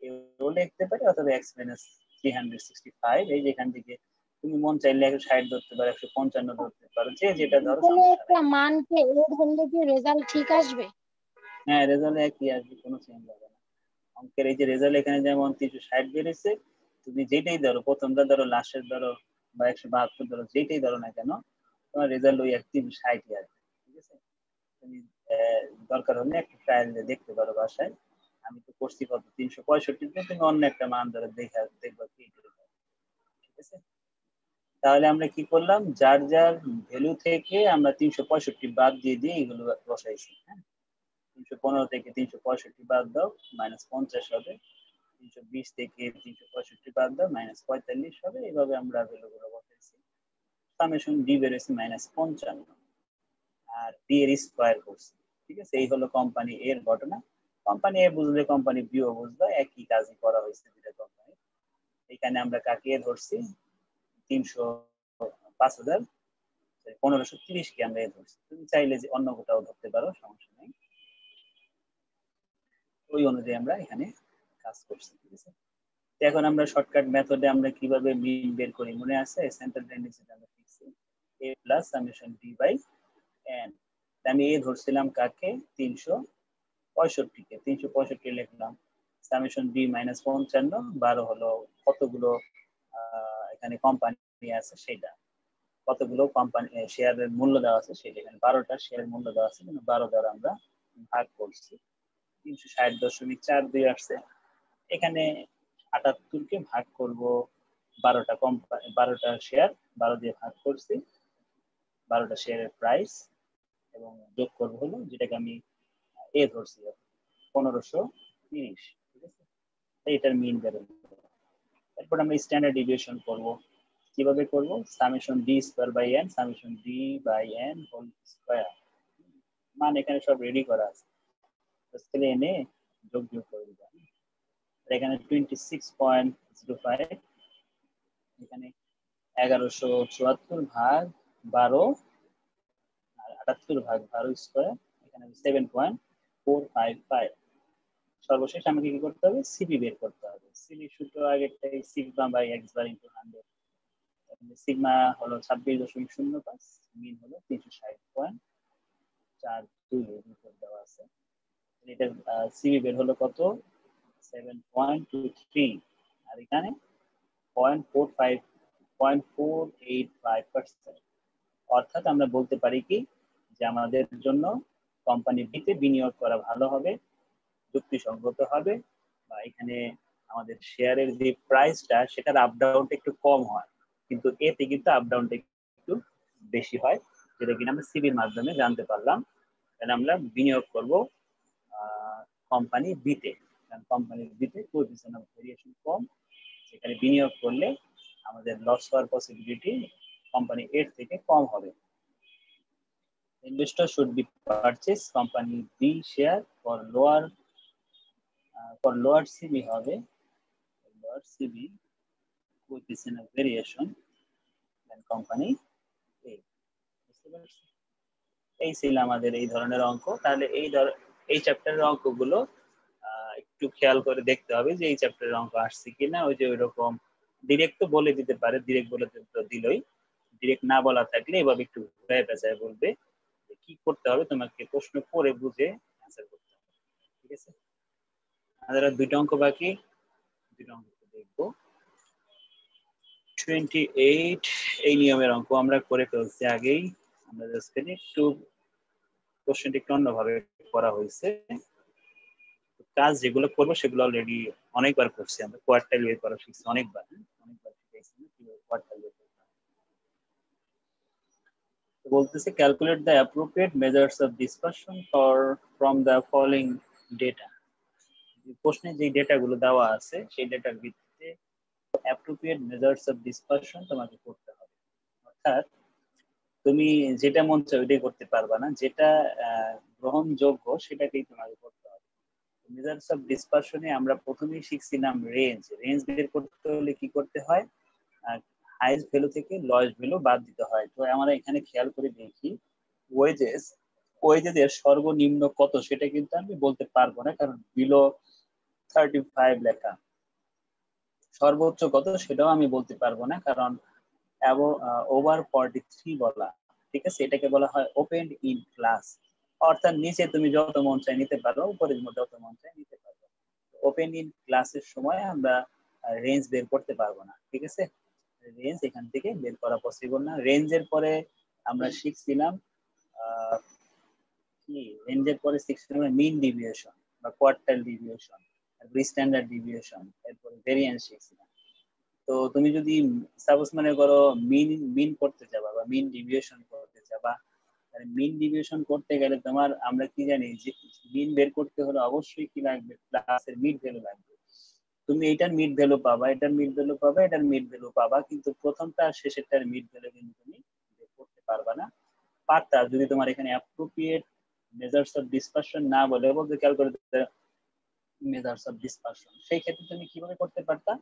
এও লিখতে পারি অথবা এক্স মাইনাস 365। এই যে এখান থেকে তুমি মন চাইলে 160 ধরতে পারো, 155 ধরতে পারো, যে যেটা ধরো কোনো সমস্যা একটা নেই। মানকে এ ধরলে কি রেজাল্ট ঠিক আসবে? হ্যাঁ, রেজাল্ট একই আসবে, কোনো চেঞ্জ হবে না। অঙ্কের এই যে রেজাল্ট এখানে যেমন 360 বেরিয়েছে, তুমি যেটাই ধরো, প্রথমটা ধরো, লাস্টের ধরো, বা 172 ধরো, যেটাই ধরো না কেন, তোমার রেজাল্ট ওই 360 আসবে। ঠিক আছে? তুমি দরকার হলে একটা ট্রায়াল দিয়ে দেখতে পারো বাসায়। আমি তো করছি কত, 365, তুমি অন্য একটা মান ধরে দেখবা কি। ঠিক আছে? তাহলে আমরা কি করলাম, যার যার ভ্যালু থেকে আমরা 365 বাদ দিয়ে দিয়ে এগুলো বসাইছি। হ্যাঁ, 315 থেকে 365 বাদ দাও, -50 হবে। 320 থেকে 365 বাদ দাও, -45 হবে। এইভাবে আমরা ভ্যালুগুলো বসাইছি। সামেশন ডি বেরোছে -55, আর ডি এর স্কোয়ার করছি। ঠিক আছে? এই হলো কোম্পানি এর ঘটনা। কোম্পানি এ বুঝলে কোম্পানি বি ও বুঝলো, একই কাজই করা হয়েছে দুটো কোম্পানি। এখানে আমরা কাকে ধরছি, 5,000 1530 কে আমরা ধরছি। তুমি চাইলে যে অন্য কোথাও ধরতে পারো, সমস্যা নেই। ওই অনুযায়ী আমরা এখানে কাজ করছি। ঠিক আছে? এখন আমরা শর্টকাট মেথডে আমরা কিভাবে মিন বের করি মনে আছে? সেন্টার টেন্ডেন্সি আমরা শিখছি a plus summation d by n। আমি এ ধরছিলাম কাকে, 365 কে, 365 লিখলাম। সামেশন d -55, 12 হলো কতগুলো এখানে কোম্পানি আছে সেটা। কতগুলো কোম্পানি শেয়ারের মূল্য দেওয়া আছে সেটা এখানে 12টা শেয়ারের মূল্য দেওয়া আছে, 12 দ্বারা আমরা ভাগ করছি, 360.42 আসছে। এখানে 78কে ভাগ করব 12টা কোম্পানি, 12টা শেয়ার 12 দিয়ে ভাগ করছি, 12টা শেয়ারের প্রাইস এবং যোগ করব হলো যেটাকে আমি এ ধরছি 1530, ঠিক আছে। এটার মিন বেরোবে। এরপর আমরা স্ট্যান্ডার্ড ডিভিয়েশন করব। কিভাবে করব? Summation D square by N summation D by N whole square, মান এখানে সব রেডি করা আছে, স্কেলে এনে যোগ করে দিবেন। এখানে 26.05, এখানে 1174 ভাগ 12 আর 78 ভাগ 12 স্কয়ার, এখানে 7.455। সর্বশেষ আমাকে কি করতে হবে? সিবি বের করতে হবে। সিবি সূত্র আগেরটাই sigma by x bar into 100। Sigma হলো 26.05, মিন হলো 360.42 দেওয়া আছে। এটার সিবি বের হলো কত? 7.23, আর এখানে 0.45%। অর্থাৎ আমরা বলতে পারি কি যে আমাদের জন্য কোম্পানি বিতে বিনিয়োগ করা ভালো হবে, যুক্তিসঙ্গত হবে, বা এখানে আমাদের শেয়ারের যে প্রাইসটা সেটার আপ ডাউনটা একটু কম হয়, কিন্তু এতে কিন্তু আপ ডাউনটা একটু বেশি হয়, যেটা কিনা আমরা সিবির মাধ্যমে জানতে পারলাম। তাহলে আমরা বিনিয়োগ করব কোম্পানি বিতে, কারণ কোম্পানি বিতে কোএফিসিয়েন্ট অফ ভেরিয়েশন কম, সেখানে বিনিয়োগ করলে আমাদের লস হওয়ার পসিবিলিটি কোম্পানি এর থেকে কম হবে। Investor should be purchase company B share for lower CB হবে, lower CB coefficient of variation than company A। বুঝতে পারছি? এই ছিল আমাদের এই ধরনের অঙ্ক। তাহলে এই চ্যাপ্টারের অঙ্কগুলো একটু খেয়াল করে দেখতে হবে যে এই চ্যাপ্টারের অঙ্ক আসছে কিনা। ওই যে ওইরকম ডিরেক্ট তো বলে দিতে পারে, ডিরেক্ট বলে তো দিলই, ডিরেক্ট না বলা থাকলে এভাবে একটু ঘুরায় পেঁচায় বলবে কি করতে হবে, তোমাকে প্রশ্ন পড়ে বুঝে অ্যান্সার করতে হবে, ঠিক আছে। আমাদের আর দুইটা অঙ্ক বাকি, দুইটা অঙ্ক দেখবো। 28 এই নিয়মের অঙ্ক আমরা করে ফেলছি আগেই, আমরা জাস্ট একটু কোশ্চেনটা একটু অন্যভাবে করা হয়েছে। কাজ যেগুলো করবো সেগুলো অলরেডি অনেকবার করছি আমরা, কোয়ার্টাইল বের করা শিখছি অনেকবার শিখেছি কিভাবে কোয়ার্টাইল বের করতে হয়। বলতেছে calculate the appropriate measures of dispersion from the following data. প্রশ্নে যে ডেটাগুলো দেওয়া আছে সেই ডেটার ভিত্তিতে অ্যাপ্রোপ্রিয়েট মেজার্স অফ ডিসপারশন তোমাকে করতে হবে। অর্থাৎ তুমি যেটা মন চায় ওইটাই করতে পারবা না, যেটা গ্রহণযোগ্য সেটাকেই তোমাকে করতে হবে। মেজার্স অফ ডিসপারশনে আমরা প্রথমেই শিখছিলাম রেঞ্জ বের করতে হলে কি করতে হয়? হাইয়েস্ট ভ্যালু থেকে লোয়েস্ট ভ্যালু বাদ দিতে হয়। তো আমরা এখানে খেয়াল করে দেখি ওয়েজেসের সর্বনিম্ন কত সেটা কিন্তু আমি বলতে পারবো না, কারণ বিলো 35 লেখা। সর্বোচ্চ কত সেটাও আমি বলতে পারবো না, কারণ ওভার 43 বলা, ঠিক আছে। এটাকে বলা হয় ওপেন ইন ক্লাস, অর্থাৎ নিচে তুমি যত মন চাই নিতে পারো, উপরের মধ্যে যত মন চাই নিতে পারো। ওপেন ইন ক্লাসের সময় আমরা রেঞ্জ বের করতে পারবো না, ঠিক আছে। রেঞ্জ এখান থেকে বের করা পসিবল না। রেঞ্জের পরে আমরা শিখছিলাম কি, রেঞ্জের পরে শিখছিলাম মিন ডিভিয়েশন বা কোয়ার্টাইল ডিভিয়েশন, তারপর স্ট্যান্ডার্ড ডিভিয়েশন, এরপর ভেরিয়েন্স শিখছিলাম। তো তুমি যদি সাপোজ মনে করো মিন করতে যাবা বা মিন ডিভিয়েশন করতে যাবা, মিন ডিভিয়েশন করতে গেলে তোমার আমরা কি জানি যে মিন বের করতে হলে অবশ্যই কি লাগবে? ক্লাসের মিড ভ্যালু লাগবে। তুমি এটার মিড ভ্যালু পাবা, এটার মিড ভ্যালু পাবা, এটার মিড ভ্যালু পাবা, কিন্তু প্রথমটা আর শেষেরটার মিড ভ্যালু কিন্তু তুমি বের করতে পারবা না। পারতা যদি তোমার এখানে অ্যাপ্রোপ্রিয়েট মেজার্স অফ ডিসপারশন না বলে বলতে ক্যালকুলেট মেজার্স অফ ডিসপারশন, সেই ক্ষেত্রে তুমি কিভাবে করতে পারতা?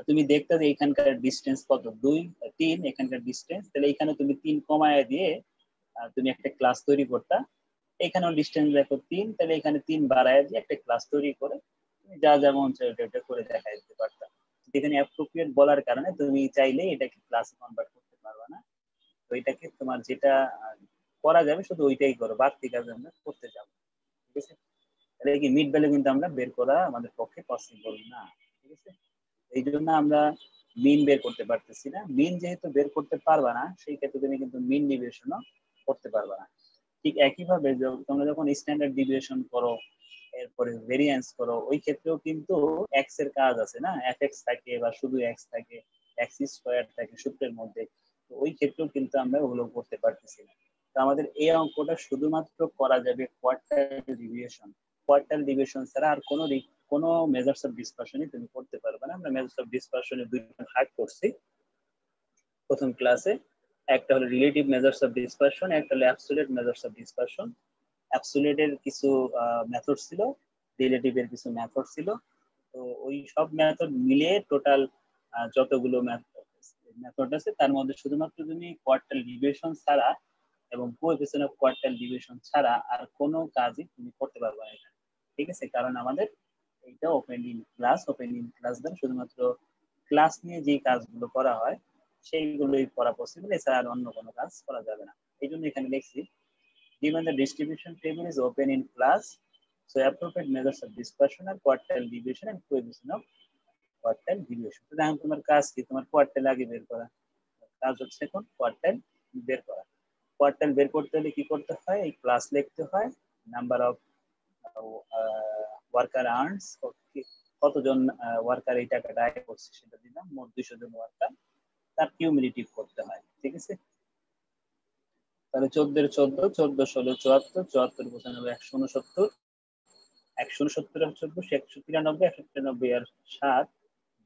তুমি দেখতে যে এখানকার ডিস্টেন্স কত, 2 3 এখানকার ডিস্টেন্স, তাহলে এখানে তুমি 3 কমায় দিয়ে তুমি একটা ক্লাস তৈরি করতা। এখানেও ডিস্টেন্স দেখো 3, তাহলে এখানে 3 বাড়ায় দিয়ে একটা ক্লাস তৈরি করে তুমি যা যেমন ওটা করে দেখাই দিতে পারতা। এখানে অ্যাপ্রোপ্রিয়েট বলার কারণে তুমি চাইলে এটাকে ক্লাসে কনভার্ট করতে পারবা না। তো এটাকে তোমার যেটা করা যাবে শুধু ওইটাই করো, বাড়তি কাজ আমরা করতে যাবো, ঠিক আছে। তাহলে কি মিড ভ্যালু কিন্তু আমরা বের করা আমাদের পক্ষে পসিবল না, ঠিক আছে। এই জন্য আমরা মিন বের করতে পারতেছি না। মিন যেহেতু বের করতে পারবা না, সেই ক্ষেত্রে তুমি কিন্তু মিন ডিভিয়েশনও করতে পারবা না। ঠিক একইভাবে তোমরা যখন স্ট্যান্ডার্ড ডিভিয়েশন করো, এরপরে ভেরিয়েন্স করো, ওই ক্ষেত্রেও কিন্তু এক্স এর কাজ আছে না, এফ এক্স থাকে বা শুধু এক্স থাকে, এক্স স্কোয়ার থাকে সূত্রের মধ্যে। তো ওই ক্ষেত্রেও কিন্তু আমরা ওগুলো করতে পারতেছি না। তো আমাদের এই অঙ্কটা শুধুমাত্র করা যাবে কোয়ার্টাইল ডিভিয়েশন। কোয়ার্টাইল ডিভিয়েশন ছাড়া আর কোনো মেজার্স অফ ডিসপারশনই তুমি করতে পারবে না। আমরা মেজার্স অফ ডিসপারশনে দুইটা ভাগ করছি প্রথম ক্লাসে, একটা হলো রিলেটিভ মেজার্স অফ ডিসপারশন, একটা হলো অ্যাবসলিউট মেজার্স অফ ডিসপারশন। অ্যাবসলিউটের কিছু মেথড ছিল, রিলেটিভের কিছু মেথড ছিল। তো ওই সব মেথড মিলিয়ে টোটাল যতগুলো মেথড আছে তার মধ্যে শুধুমাত্র তুমি কোয়ার্টাইল ডিভিয়েশন ছাড়া এবং কোএফিসিয়েন্ট অফ কোয়ার্টাইল ডিভিয়েশন ছাড়া আর কোনো কাজই তুমি করতে পারবে না এখানে। ঠিক আছে, কারণ আমাদের এইটা ওপেন ইন ক্লাস দ্বারা শুধুমাত্র ক্লাস নিয়ে যে কাজগুলো করা হয় সেইগুলোই করা পসিবল, এছাড়া আর অন্য কোনো কাজ করা যাবে না। এই জন্য এখানে লিখছি given the distribution table is open in class, so appropriate measures of dispersion are quartile deviation and coefficient of quartile deviation. তো দেখো তোমার কাজ কি, তোমার কোয়ার্টাইল আগে বের করা, কাজ হচ্ছে এখন কোয়ার্টাইল বের করা। কোয়ার্টাইল বের করতে হলে কি করতে হয়, এই ক্লাস লিখতে হয়, নাম্বার অফ ওয়ার্কার আর্নস, কতজন ওয়ার্কার এই টাকাটা আয় করছে সেটা দিলাম, মোট 200 জন ওয়ার্কার, তার কিউমুলেটিভ করতে হয়। ঠিক আছে, তাহলে 14 14 14 16 74 74 95 169 169 আর 14 193 193 আর 7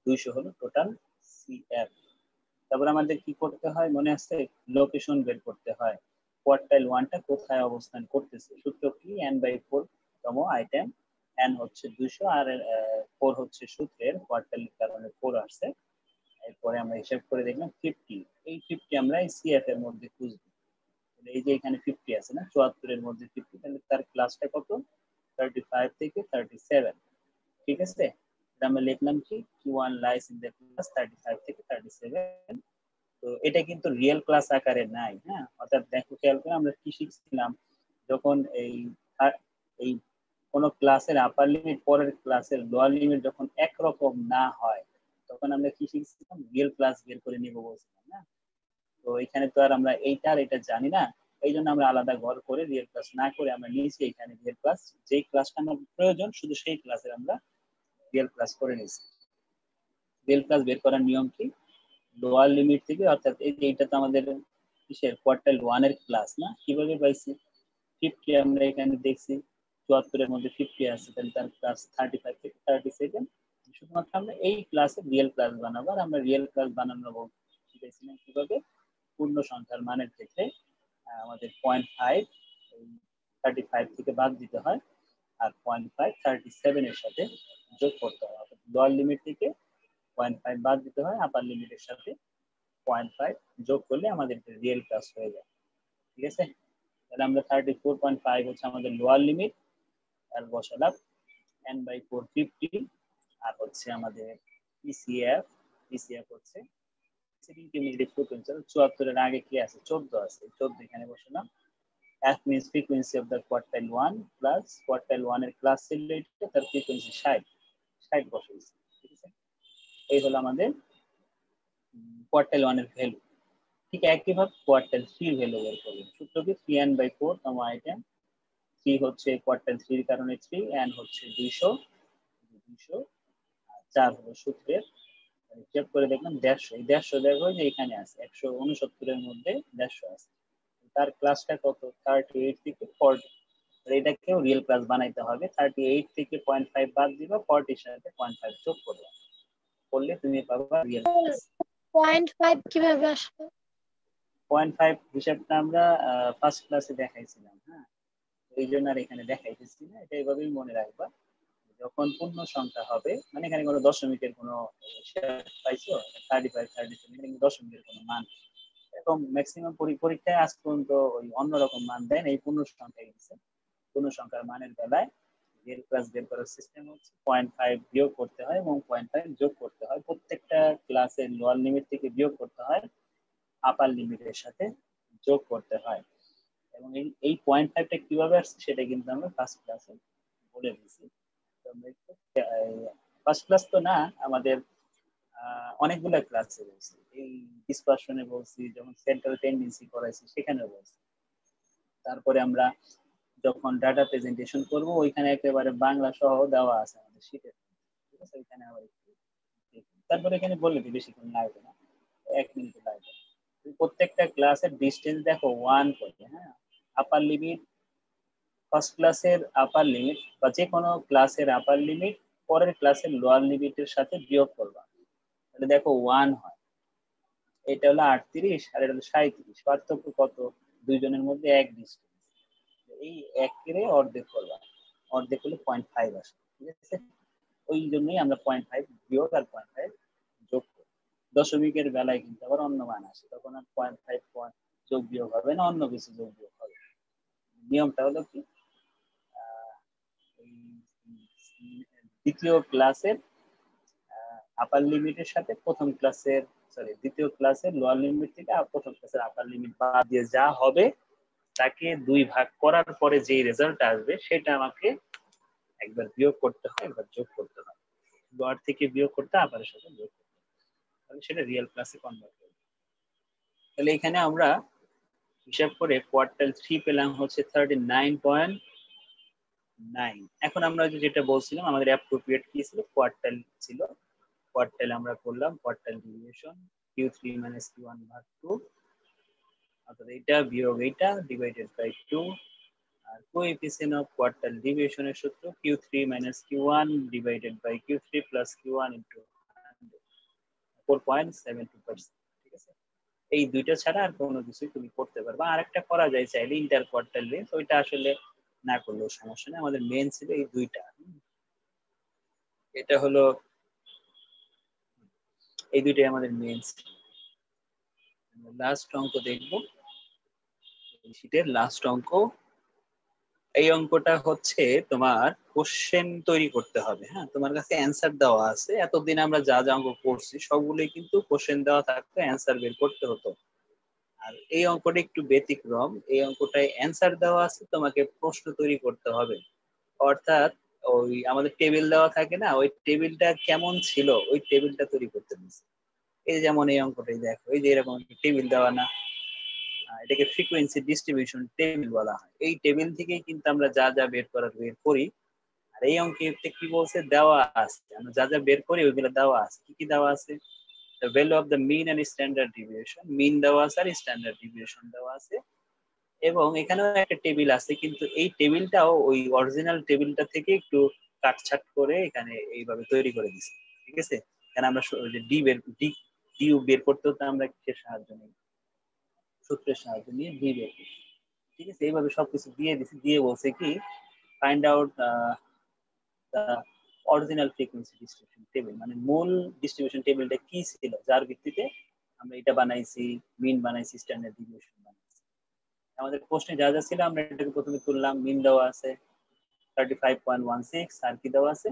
200 হলো টোটাল সিএফ। তারপর আমাদের কি করতে হয় মনে আছে, লোকেশন বের করতে হয়, কোয়ার্টাইল 1টা কোথায় অবস্থান করতেছে। সূত্র কি, n/4 তম আইটেম, n হচ্ছে 200 আর 4 হচ্ছে সূত্রের, কোয়ার্টাইল কারণে 4 আসছে। এরপরে আমরা হিসাব করে দেখলাম 50, এই 50 আমরা এই সিএফ এর মধ্যে খুঁজবো। এই যে এখানে 50 আছে না, 74 এর মধ্যে 50, তাহলে তার ক্লাসটা কত, 35 থেকে 37। ঠিক আছে, আমরা লিখলাম কি Q1 lies in the class 35 থেকে 37। তো এটা কিন্তু রিয়েল ক্লাস আকারে নাই। হ্যাঁ, অর্থাৎ দেখো খেয়াল করে আমরা কি শিখছিলাম, যখন এই কোন ক্লাসের আপার লিমিট পরের ক্লাসের লোয়ার লিমিট যখন একরকম না হয়, তখন আমরা কি শিখছিলাম, রিয়েল ক্লাস বের করে নিব বলছিলাম না। তো এখানে তো আর আমরা এইটা আর এটা জানি না, এই জন্য আমরা আলাদা ঘর করে রিয়েল ক্লাস না করে আমরা নিয়েছি এখানে রিয়েল ক্লাস, যেই ক্লাসটা আমার প্রয়োজন শুধু সেই ক্লাসের আমরা রিয়েল ক্লাস করে নিয়েছি। রিয়েল ক্লাস বের করার নিয়ম কি, লোয়ার লিমিট থেকে, অর্থাৎ এই যে এটা তো আমাদের কিসের, কোয়ার্টাইল 1 এর ক্লাস না, কিভাবে পাইছি, 50 আমরা এখানে দেখছি 74 এর মধ্যে 50 আছে, তাহলে তার ক্লাস 35 থেকে 37। শুধুমাত্র আমরা এই ক্লাসে রিয়েল ক্লাস বানাবো, আর আমরা রিয়েল ক্লাস বানানো শিখেছিলাম কিভাবে, পূর্ণ সংখ্যার মানের ক্ষেত্রে আমাদের 0.5 35 থেকে বাদ দিতে হয়, আর 0.5 37 এর সাথে যোগ করতে হয়। অর্থাৎ লোয়ার লিমিট থেকে 0.5 বাদ দিতে হয়, আপার লিমিটের সাথে 0.5 যোগ করলে আমাদের রিয়েল ক্লাস হয়ে যায়। ঠিক আছে, তাহলে আমরা 34.5 হচ্ছে আমাদের লোয়ার লিমিট, আর বসালাম n/4 50, আর হচ্ছে আমাদের পিসিএফ হচ্ছে কিউমুলেটিভ ফ্রিকোয়েন্সি, 74 এর আগে কি আছে, 14 আছে, 14 এখানে বসালাম। F means frequency of the quartile 1 plus quartile 1 এর ক্লাস ছিল এটা, তার ফ্রিকোয়েন্সি 60 বসাইছি। ঠিক আছে, এই হলো আমাদের কোয়ার্টাইল 1 এর ভ্যালু। ঠিক একইভাবে কোয়ার্টাইল 3 এর ভ্যালু বের করব। সূত্র কি, 3n/4 তম আইটেম, 3 হচ্ছে কোয়ার্টাইল 3 এর কারণে 3, n হচ্ছে 200, 4 হলো সূত্রের, হিসাব করে দেখলাম 150, এই 150 দেখো যে এখানে আছে 169 এর মধ্যে 150 আছে, তার ক্লাসটা কত, 38 থেকে 40। এটাকেও রিয়েল ক্লাস বানাইতে হবে, 38 থেকে 0.5 বাদ দিবা, 40 এর সাথে 0.5 যোগ করবে, করলে তুমি পাবা রিয়েল ক্লাস। 0.5 কিভাবে আসবে? 0.5 হিসাবটা আমরা ফার্স্ট ক্লাসে দেখাইছিলাম। হ্যাঁ, এই জন্য আর এখানে দেখাইতেছি না, এটা এইভাবেই মনে রাখবা। যখন পূর্ণ সংখ্যা হবে, মানে এখানে কোনো দশমিকের কোনো পাইছো, 35 37 এখানে দশমিকের কোনো মান, এরকম ম্যাক্সিমাম পরীক্ষায় আজ পর্যন্ত ওই অন্যরকম মান দেন, এই পূর্ণ সংখ্যা গেছে। পূর্ণ সংখ্যার মানের বেলায় রিয়েল ক্লাস বের করার সিস্টেম হচ্ছে 0.5 বিয়োগ করতে হয় এবং 0.5 যোগ করতে হয়, প্রত্যেকটা ক্লাসের লোয়ার লিমিট থেকে বিয়োগ করতে হয়, আপার লিমিটের সাথে যোগ করতে হয়। এবং এই 0.5টা কিভাবে আসছে সেটা কিন্তু আমরা ফার্স্ট ক্লাসে বলে দিয়েছি। ফার্স্ট ক্লাস তো না, আমাদের অনেকগুলো ক্লাসে বলছি, এই ডিসপারশনে বলছি, যখন সেন্ট্রাল টেন্ডেন্সি করাইছি সেখানে বলছি। তারপরে আমরা যখন ডাটা প্রেজেন্টেশন করব ওইখানে একেবারে বাংলা সহ দেওয়া আছে আমাদের শীটে, ঠিক আছে? ওইখানে আবার তারপরে এখানে বললে বেশিক্ষণ লাগবে না, 1 মিনিট লাগবে। প্রত্যেকটা ক্লাসের ডিস্টেন্স দেখো 1 করে, হ্যাঁ। আপার লিমিট ফার্স্ট ক্লাসের আপার লিমিট বা যে কোনো ক্লাসের আপার লিমিট পরের ক্লাসের লোয়ার লিমিটের সাথে বিয়োগ করবা, তাহলে দেখো 1 হয়। এটা হলো 38 আর এটা হলো 37, পার্থক্য কত? দুইজনের মধ্যে 1 ডিস্টেন্স। এই 1 কে অর্ধেক করবা, অর্ধেক হলে 0.5 আসে, ঠিক আছে? ওই জন্যই আমরা 0.5 বিয়োগ আর 0.5 যোগ করি। দশমিকের বেলায় কিন্তু আবার অন্য মান আসে, তখন আর 0.5 যোগ বিয়োগ হবে না, অন্য কিছু যোগ বিয়োগ হবে। নিয়মটা হলো কি, দ্বিতীয় ক্লাসের আপার লিমিটের সাথে প্রথম ক্লাসের দ্বিতীয় ক্লাসের লোয়ার লিমিট থেকে প্রথম ক্লাসের আপার লিমিট বাদ দিয়ে যা হবে তাকে 2 ভাগ করার পরে যে রেজাল্ট আসবে সেটা আমাকে একবার বিয়োগ করতে হয়, একবার যোগ করতে হয়। লোয়ার থেকে বিয়োগ করতে আপারের সাথে যোগ করতে হয়, তাহলে সেটা রিয়েল ক্লাসে কনভার্ট হবে। তাহলে এখানে আমরা হিসাব করে কোয়ার্টাইল 3 পেলাম হচ্ছে 39.9। এখন আমরা যেটা বলছিলাম আমাদের অ্যাপ্রোপ্রিয়েট কি ছিল, কোয়ার্টাইল ছিল। কোয়ার্টাইল আমরা করলাম কোয়ার্টাইল ডিভিশন Q3 - Q1 ভাগ 2, অর্থাৎ এটা বিয়োগ এটা ডিভাইডেড বাই 2। আর কোএফিসিয়েন্ট অফ কোয়ার্টাইল ডিভিশনের সূত্র Q3 - Q1 divided by Q3 plus Q1 into 4.72%, ঠিক আছে? এই দুইটা ছাড়া আর কোনো কিছুই তুমি করতে পারবে। আরেকটা করা যায় চাইলে ইন্টার কোয়ার্টাইল রেঞ্জ, ওইটা আসলে না করলেও সমস্যা নেই। আমাদের মেন ছিল এই দুইটা, এটা হলো এই দুইটাই আমাদের মেন ছিল। লাস্ট অঙ্ক দেখবো, শীটের লাস্ট অঙ্ক। এই অঙ্কটা হচ্ছে তোমার কোশ্চেন তৈরি করতে হবে, হ্যাঁ। তোমার কাছে অ্যান্সার দেওয়া আছে, এতদিন আমরা যা যা অঙ্ক করছি সবগুলোই কিন্তু কোশ্চেন দেওয়া থাকতো, অ্যান্সার বের করতে হতো। আর এই অঙ্কটা একটু ব্যতিক্রম, এই অঙ্কটায় অ্যান্সার দেওয়া আছে, তোমাকে প্রশ্ন তৈরি করতে হবে। অর্থাৎ ওই আমাদের টেবিল দেওয়া থাকে না, ওই টেবিলটা কেমন ছিল ওই টেবিলটা তৈরি করতে দিচ্ছে। এই যেমন এই অঙ্কটাই দেখো, এই যে এরকম টেবিল দেওয়া না, এটাকে ফ্রিকোয়েন্সি ডিস্ট্রিবিউশন টেবিল বলা হয়। এই টেবিল থেকেই কিন্তু আমরা যা যা বের করার বের করি। আর এই অঙ্কে কি বলছে, দেওয়া আছে, আমরা যা যা বের করি ওইগুলো দেওয়া আছে। কি কি দেওয়া আছে? the value of the mean and standard deviation, মিন দেওয়া আছে আর স্ট্যান্ডার্ড ডিভিয়েশন দেওয়া আছে। এবং এখানেও একটা টেবিল আছে, কিন্তু এই টেবিলটাও ওই অরিজিনাল টেবিলটা থেকে একটু কাটছাট করে এখানে এইভাবে তৈরি করে দিছি, ঠিক আছে? কারণ আমরা ডি বের করতে হতো, আমরা কিসের সাহায্য নিই? সূত্রের সাহায্য নিয়ে ডি বের করি, ঠিক আছে? এইভাবে সবকিছু দিয়ে দিছি, দিয়ে বলছে কি find out original frequency distribution table, মানে মূল ডিস্ট্রিবিউশন টেবিলটা কি ছিল যার ভিত্তিতে আমরা এটা বানাইছি, মিন বানাইছি, স্ট্যান্ডার্ড ডিভিয়েশন বানাইছি। আমাদের প্রশ্নে যা যা ছিল আমরা এটাকে প্রথমে তুললাম। মিন দেওয়া আছে 35.16, আর কি দেওয়া আছে?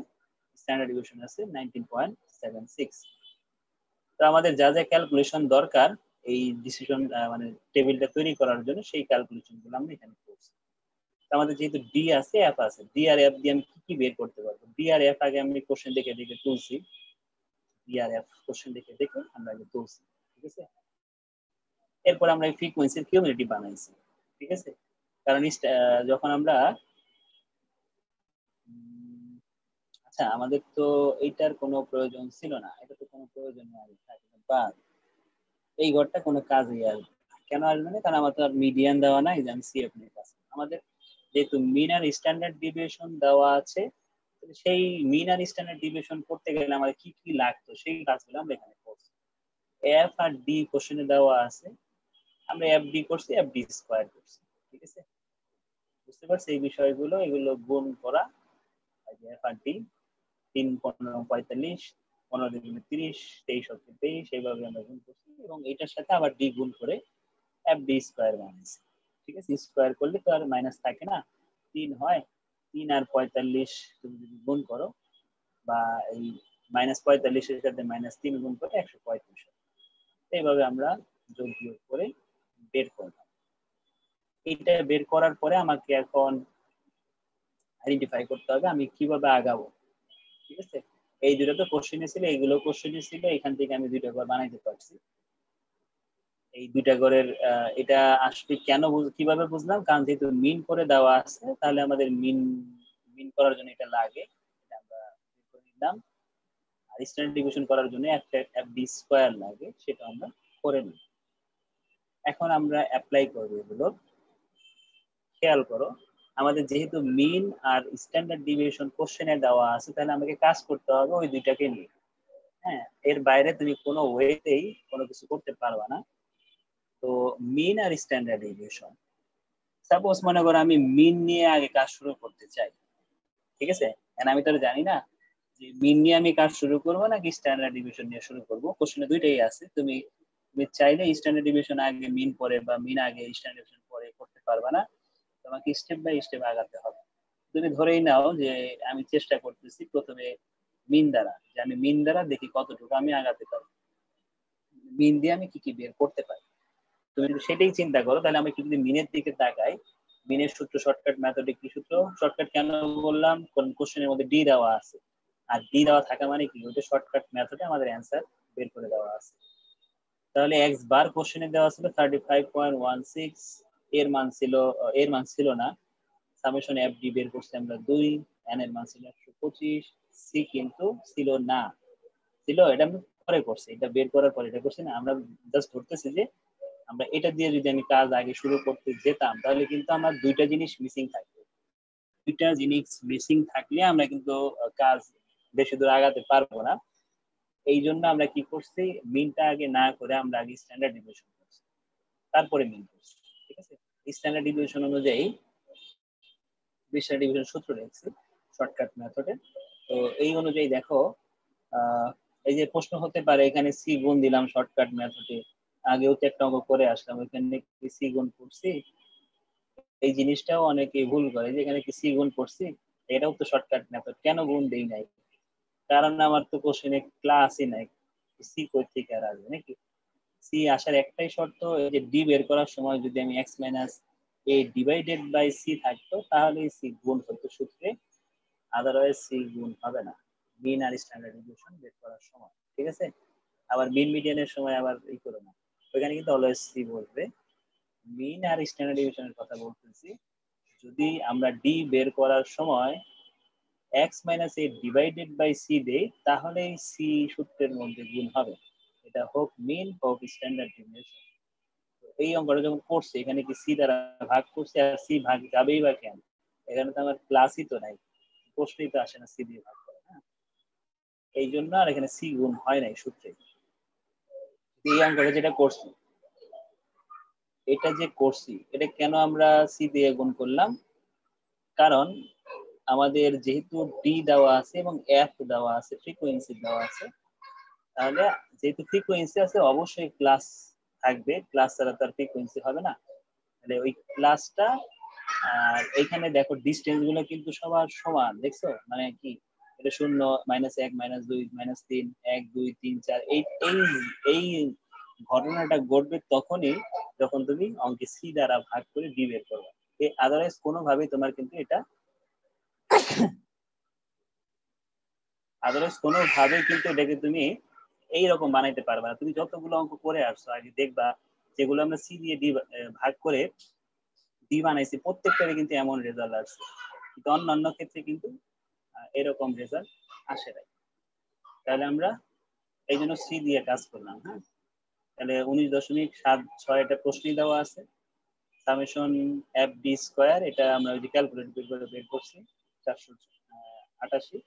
স্ট্যান্ডার্ড ডিভিয়েশন আছে 19.76। তো আমাদের যা যা ক্যালকুলেশন দরকার এই ডিসিশন মানে টেবিলটা তৈরি করার জন্য, সেই ক্যালকুলেশন গুলো আমরা এখানে করছি। আমাদের যেহেতু ডি আছে, এফ আছে, ডি আর এফ দিয়ে আমি কি কি বের করতে পারবো? ডি আর এফ আগে আমি কোশ্চেন দেখে দেখে তুলছি, ডি আর এফ কোশ্চেন দেখে দেখে আমরা আগে তুলছি, ঠিক আছে? এরপর আমরা এই ফ্রিকোয়েন্সির কিউমিউলেটিভ বানাইছি, ঠিক আছে? কারণ যখন আমরা আচ্ছা, আমাদের তো এইটার কোনো প্রয়োজন ছিল না, এটা তো কোনো প্রয়োজন নেই বা এই ঘরটা কোনো কাজে আসবে কেন আসবে না? কারণ আমাদের মিডিয়ান দেওয়া নাই, যে আমি সিএফ নিয়ে কাজ। আমাদের যেহেতু মিন আর স্ট্যান্ডার্ড ডিভিয়েশন দেওয়া আছে, সেই মিন আর স্ট্যান্ডার্ড ডিভিয়েশন করতে গেলে আমাদের কি কি লাগতো সেই কাজগুলো আমরা এখানে করছি। এফ আর ডি কোশ্চেনে দেওয়া আছে, আমরা এফ ডি করছি, এফ ডি স্কয়ার করছি, ঠিক আছে? বুঝতে পারছি এই বিষয়গুলো, এগুলো গুণ করা, এফ আর ডি 3 15 45, 15 × 30, 23 × 23, এইভাবে আমরা গুণ করছি এবং এটার সাথে আবার ডি গুণ করে এফ ডি স্কয়ার বানাইছি, ঠিক আছে? স্কয়ার করলে তো আর মাইনাস থাকে না, 3 হয়। 3 আর 45 তুমি যদি গুণ করো, বা এই -45 এর সাথে -3 গুণ করে 135। এইভাবে আমরা যোগ বিয়োগ করে বের করলাম। এটা বের করার পরে আমাকে এখন আইডেন্টিফাই করতে হবে আমি কিভাবে আগাবো, ঠিক আছে? এই দুটো তো কোশ্চেনে ছিল, এইগুলো কোশ্চেনে ছিল, এখান থেকে আমি দুইটা ঘর বানাইতে পারছি। এই দুইটা ঘরের এটা আসলে কেন কিভাবে বুঝলাম, কারণ যেহেতু মিন করে দেওয়া আছে, তাহলে আমাদের মিন মিন করার জন্য এটা লাগে, এটা আমরা বের করে নিলাম। আর স্ট্যান্ডার্ড ডিভিশন করার জন্য একটা এফডি স্কয়ার লাগে, সেটা আমরা করে নিই। এখন আমরা অ্যাপ্লাই করব এগুলো। খেয়াল করো, আমাদের যেহেতু মিন আর স্ট্যান্ডার্ড ডিভিশন কোশ্চেনে দেওয়া আছে, তাহলে আমাকে কাজ করতে হবে ওই দুইটাকে নিয়ে। হ্যাঁ, এর বাইরে তুমি কোনো ওয়েতেই কোনো কিছু করতে পারবা না। তো মিন আর স্ট্যান্ডার্ড ডিভিশন, সাপোজ মনে করো আমি মিন নিয়ে আগে কাজ শুরু করতে চাই, ঠিক আছে? এন্ড আমি তো জানি না যে মিন নিয়ে আমি কাজ শুরু করবো নাকি স্ট্যান্ডার্ড ডিভিশন নিয়ে শুরু করবো। কোশ্চেনে দুইটাই আছে, তুমি তুমি চাইলে স্ট্যান্ডার্ড ডিভিশন আগে মিন পরে বা মিন আগে স্ট্যান্ডার্ড ডিভিশন পরে করতে পারবা না, তোমাকে স্টেপ বাই স্টেপ আগাতে হবে। তুমি ধরেই নাও যে আমি চেষ্টা করতেছি প্রথমে মিন দ্বারা, যে আমি মিন দ্বারা দেখি কতটুকু আমি আগাতে পারি, মিন দিয়ে আমি কি কি বের করতে পারি। তুমি যদি সেটাই চিন্তা করো, তাহলে আমি যদি মিনের দিকে তাকাই, মিনের সূত্র শর্টকাট মেথডে কি সূত্র, শর্টকাট কেন বললাম, কোন কোশ্চেনের মধ্যে ডি দেওয়া আছে, আর ডি দেওয়া থাকা মানে কি, ওইটা শর্টকাট মেথডে আমাদের অ্যান্সার বের করে দেওয়া আছে। তাহলে এক্স বার কোশ্চেনে দেওয়া ছিল 35.16, এর মান ছিল না, সামেশন এফ ডি বের করছি আমরা 2, এন এর মান ছিল 125, সি কিন্তু ছিল না, ছিল এটা আমি পরে করছি, এটা বের করার পরে এটা করছি না, আমরা জাস্ট ধরতেছি যে আমরা এটা দিয়ে যদি আমি কাজ আগে শুরু করতে যেতাম, তাহলে কিন্তু আমার দুইটা জিনিস মিসিং থাকবে। দুইটা জিনিস মিসিং থাকলে আমরা কিন্তু কাজ বেশি দূর আগাতে পারবো না। এই জন্য আমরা কি করছি, মিনটা আগে না করে আমরা আগে স্ট্যান্ডার্ড ডিভিশন করছি, তারপরে মিন করছি, ঠিক আছে? স্ট্যান্ডার্ড ডিভিশন অনুযায়ী স্ট্যান্ডার্ড ডিভিশন সূত্র লিখছি শর্টকাট মেথডে। তো এই অনুযায়ী দেখো, এই যে প্রশ্ন হতে পারে এখানে সি গুণ দিলাম শর্টকাট মেথডে, আগেও তো একটা অঙ্ক করে আসলাম, এখানে কি সি গুণ করছি, এই জিনিসটাও অনেকে ভুল করে যে এখানে কি সি গুণ করছি, এটাও তো শর্টকাট মেথড, কেন গুণ দেই নাই, কারণ আমার তো কোশ্চেনে ক্লাসই নাই, সি কই থেকে আর আসবে নাকি। সি আসার একটাই শর্ত, এই যে ডি বের করার সময় যদি আমি x minus a divided by c থাকতো, তাহলে সি গুণ হতো সূত্রে, আদারওয়াইজ সি গুণ হবে না মিন আর স্ট্যান্ডার্ড ডিভিশন বের করার সময়, ঠিক আছে? আবার মিন মিডিয়ানের সময় আবার এই করো না, ওইখানে কিন্তু অলওয়েজ সি বলবে। মিন আর স্ট্যান্ডার্ড ডিভিশনের কথা বলতেছি, যদি আমরা ডি বের করার সময় x minus a divided by c দেই, তাহলে সি সূত্রের মধ্যে গুণ হবে, এটা হোক মিন হোক স্ট্যান্ডার্ড ডিভিশন। এই অঙ্কটা যখন করছি, এখানে কি সি দ্বারা ভাগ করছে, আর সি ভাগ যাবেই বা কেন, এখানে তো আমার ক্লাসই তো নাই, প্রশ্নই তো আসে না সি দিয়ে ভাগ করে, হ্যাঁ, এই জন্য আর এখানে সি গুণ হয় নাই সূত্রে। এই অঙ্কটা যেটা করছি, এটা যে করছি, এটা কেন আমরা সি দিয়ে গুণ করলাম, কারণ আমাদের যেহেতু ডি দেওয়া আছে এবং এফ দেওয়া আছে, ফ্রিকোয়েন্সি দেওয়া আছে, তাহলে যেহেতু ফ্রিকোয়েন্সি আছে অবশ্যই ক্লাস থাকবে, ক্লাস ছাড়া তার ফ্রিকোয়েন্সি হবে না, তাহলে ওই ক্লাসটা। আর এখানে দেখো ডিস্টেন্স গুলো কিন্তু সবার সমান, দেখছো মানে কি, এটা 0, -1, -2, -3, 1, 2, 3, 4, এই এই এই ঘটনাটা ঘটবে তখনই যখন তুমি অঙ্কে সি দ্বারা ভাগ করে ডি বের করবে, আদারওয়াইজ কোনোভাবেই তোমার কিন্তু এটা আদারওয়াইজ কোনোভাবেই কিন্তু এটাকে তুমি এইরকম বানাইতে পারবে না। তুমি যতগুলো অঙ্ক করে আসছো আগে দেখবা, যেগুলো আমরা সি দিয়ে ডি ভাগ করে ডি বানাইছি, প্রত্যেকটারে কিন্তু এমন রেজাল্ট আসছে, কিন্তু অন্যান্য ক্ষেত্রে কিন্তু এরকম রেজাল্ট আসে নাই। তাহলে আমরা এই জন্য সি দিয়ে কাজ করলাম। হ্যাঁ, তাহলে 19.76 এটা প্রশ্নই দেওয়া আছে, সামেশন এফ ডি স্কোয়ার, এটা আমরা ওই যে ক্যালকুলেট করে বের করছি 488,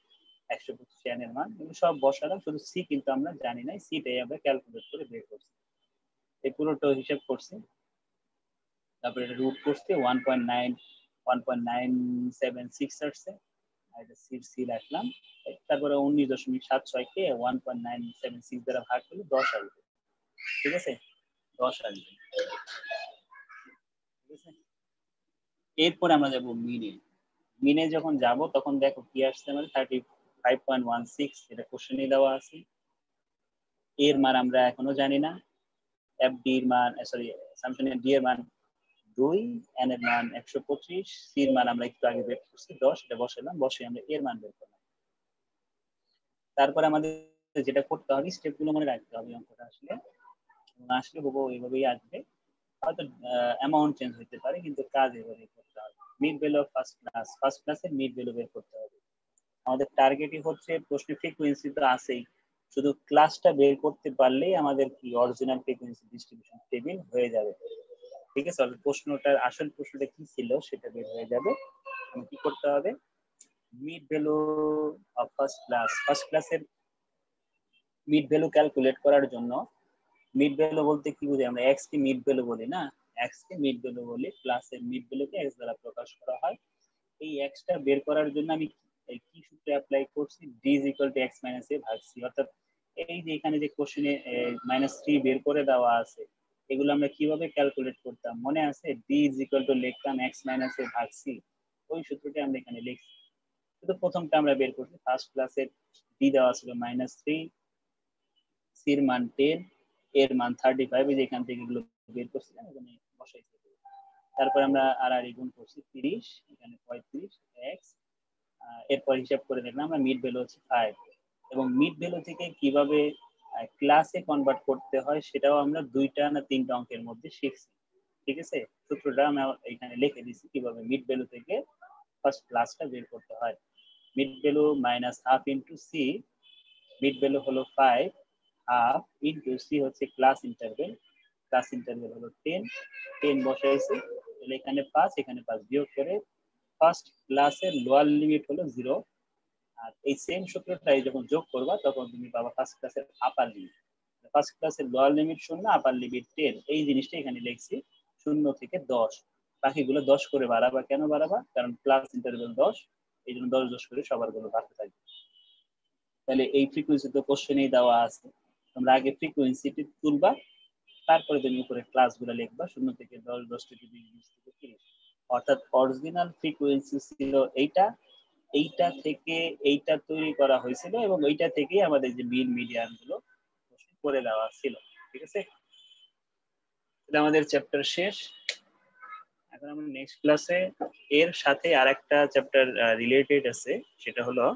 125 এন এর মান, এগুলো সব বসালাম, শুধু সি কিন্তু আমরা জানি না, সিটাই আমরা ক্যালকুলেট করে বের করছি, এই পুরোটা হিসাব করছি। তারপরে এটা রুট করছি 1.976 আসছে, এটা সি রাখলাম। তারপরে 19.76 কে 1.976 দ্বারা ভাগ করলে 10 আসবে, ঠিক আছে? 10 আসবে, ঠিক আছে? এরপরে আমরা যাব মিনে। মিনে যখন যাব তখন দেখো কি আসছে আমাদের 35.16, এটা কোশ্চেনে দেওয়া আছে। এর মান আমরা এখনো জানি না, এফ ডি এর মান, সরি সামসুন ডি এর মান 2, এন এর মান 125, সির মান আমরা একটু আগে বের করছি 10, এটা বসালাম, বসে আমরা এর মান বের করলাম। তারপরে আমাদের যেটা করতে হবে স্টেপগুলো মনে রাখতে হবে, অঙ্কটা আসলে আসলে হবো এইভাবেই আসবে, হয়তো অ্যামাউন্ট চেঞ্জ হতে পারে কিন্তু কাজ এভাবেই করতে হবে। মিড ভ্যালু অফ ফার্স্ট ক্লাসের মিড ভ্যালু বের করতে হবে। আমাদের টার্গেটই হচ্ছে প্রশ্ন ফ্রিকোয়েন্সি তো আছেই, শুধু ক্লাসটা বের করতে পারলেই আমাদের কি অরিজিনাল ফ্রিকোয়েন্সি ডিস্ট্রিবিউশন টেবিল হয়ে যাবে। ঠিক আছে, প্রশ্নটার আসল প্রশ্নটা কি ছিল সেটা বের হয়ে যাবে। কি করতে হবে, মিড ভ্যালু অফ ফার্স্ট ক্লাসের মিড ভ্যালু ক্যালকুলেট করার জন্য, মিড ভ্যালু বলতে কি বুঝি আমরা, এক্স কে মিড ভ্যালু বলি না, এক্স কে মিড ভ্যালু বলি, ক্লাসের মিড ভ্যালুকে এক্স দ্বারা প্রকাশ করা হয়। এই এক্সটা বের করার জন্য আমি কি সূত্রে অ্যাপ্লাই করছি, D is equal to X minus A ভাগ সি। অর্থাৎ এই যে এখানে যে কোশ্চেনে -3 বের করে দেওয়া আছে, এগুলো আমরা কিভাবে ক্যালকুলেট করতাম মনে আছে, ডি ইজ ইকুয়াল টু লিখতাম এক্স মাইনাস এ ভাগ সি, ওই সূত্রটি আমরা এখানে লিখছি। শুধু প্রথমটা আমরা বের করছি, ফার্স্ট ক্লাসে ডি দেওয়া ছিল -3, সির মান 10, এর মান 35, এই যে এখান থেকে এগুলো বের করছিলাম এখানে বসাইছি। তারপর আমরা আর গুণ করছি 30, এখানে 35 এক্স, এরপর হিসাব করে দেখলাম আমরা মিড ভ্যালু হচ্ছে 5, এবং মিড ভ্যালু থেকে কিভাবে ক্লাসে কনভার্ট করতে হয় সেটাও আমরা 2টা না 3টা অঙ্কের মধ্যে শিখছি। ঠিক আছে, সূত্রটা আমরা এখানে লিখে দিচ্ছি কিভাবে মিড ভ্যালু থেকে ফার্স্ট ক্লাসটা বের করতে হয়। Mid value -half into c, mid value হলো 5, হাফ ইন্টু সি হচ্ছে ক্লাস ইন্টারভেল হলো 10 বসাইছি, তাহলে এখানে 5 এখানে 5 বিয়োগ করে ফার্স্ট ক্লাসের লোয়ার লিমিট হলো 0, আর এই সেম সূত্রটাই যখন যোগ করবা তখন তুমি পাবা ফার্স্ট ক্লাসের আপার লিমিট। ফার্স্ট ক্লাসের লোয়ার লিমিট 0, আপার লিমিট 10, এই জিনিসটা এখানে লিখছি 0 থেকে 10, বাকিগুলো 10 করে বাড়াবা। কেন বাড়াবা, কারণ ক্লাস ইন্টারভেল 10, এই জন্য 10 করে সবার গুলো বাড়তে থাকবে। তাহলে এই ফ্রিকোয়েন্সি তো কোশ্চেনেই দেওয়া আছে, তোমরা আগে ফ্রিকোয়েন্সিটি তুলবা, তারপরে তুমি উপরে ক্লাসগুলো লিখবা 0 থেকে 10, 10 থেকে 20, 20 থেকে 30। অর্থাৎ অরিজিনাল ফ্রিকোয়েন্সি ছিল এইটা থেকে এইটা তৈরি করা হয়েছিল, এবং এইটা থেকেই আমাদের যে মিন মিডিয়ান গুলো করে দেওয়া ছিল। ঠিক আছে, এটা আমাদের চ্যাপ্টার শেষ। এখন আমরা নেক্সট ক্লাসে এর সাথে আরেকটা চ্যাপ্টার রিলেটেড আছে, সেটা হলো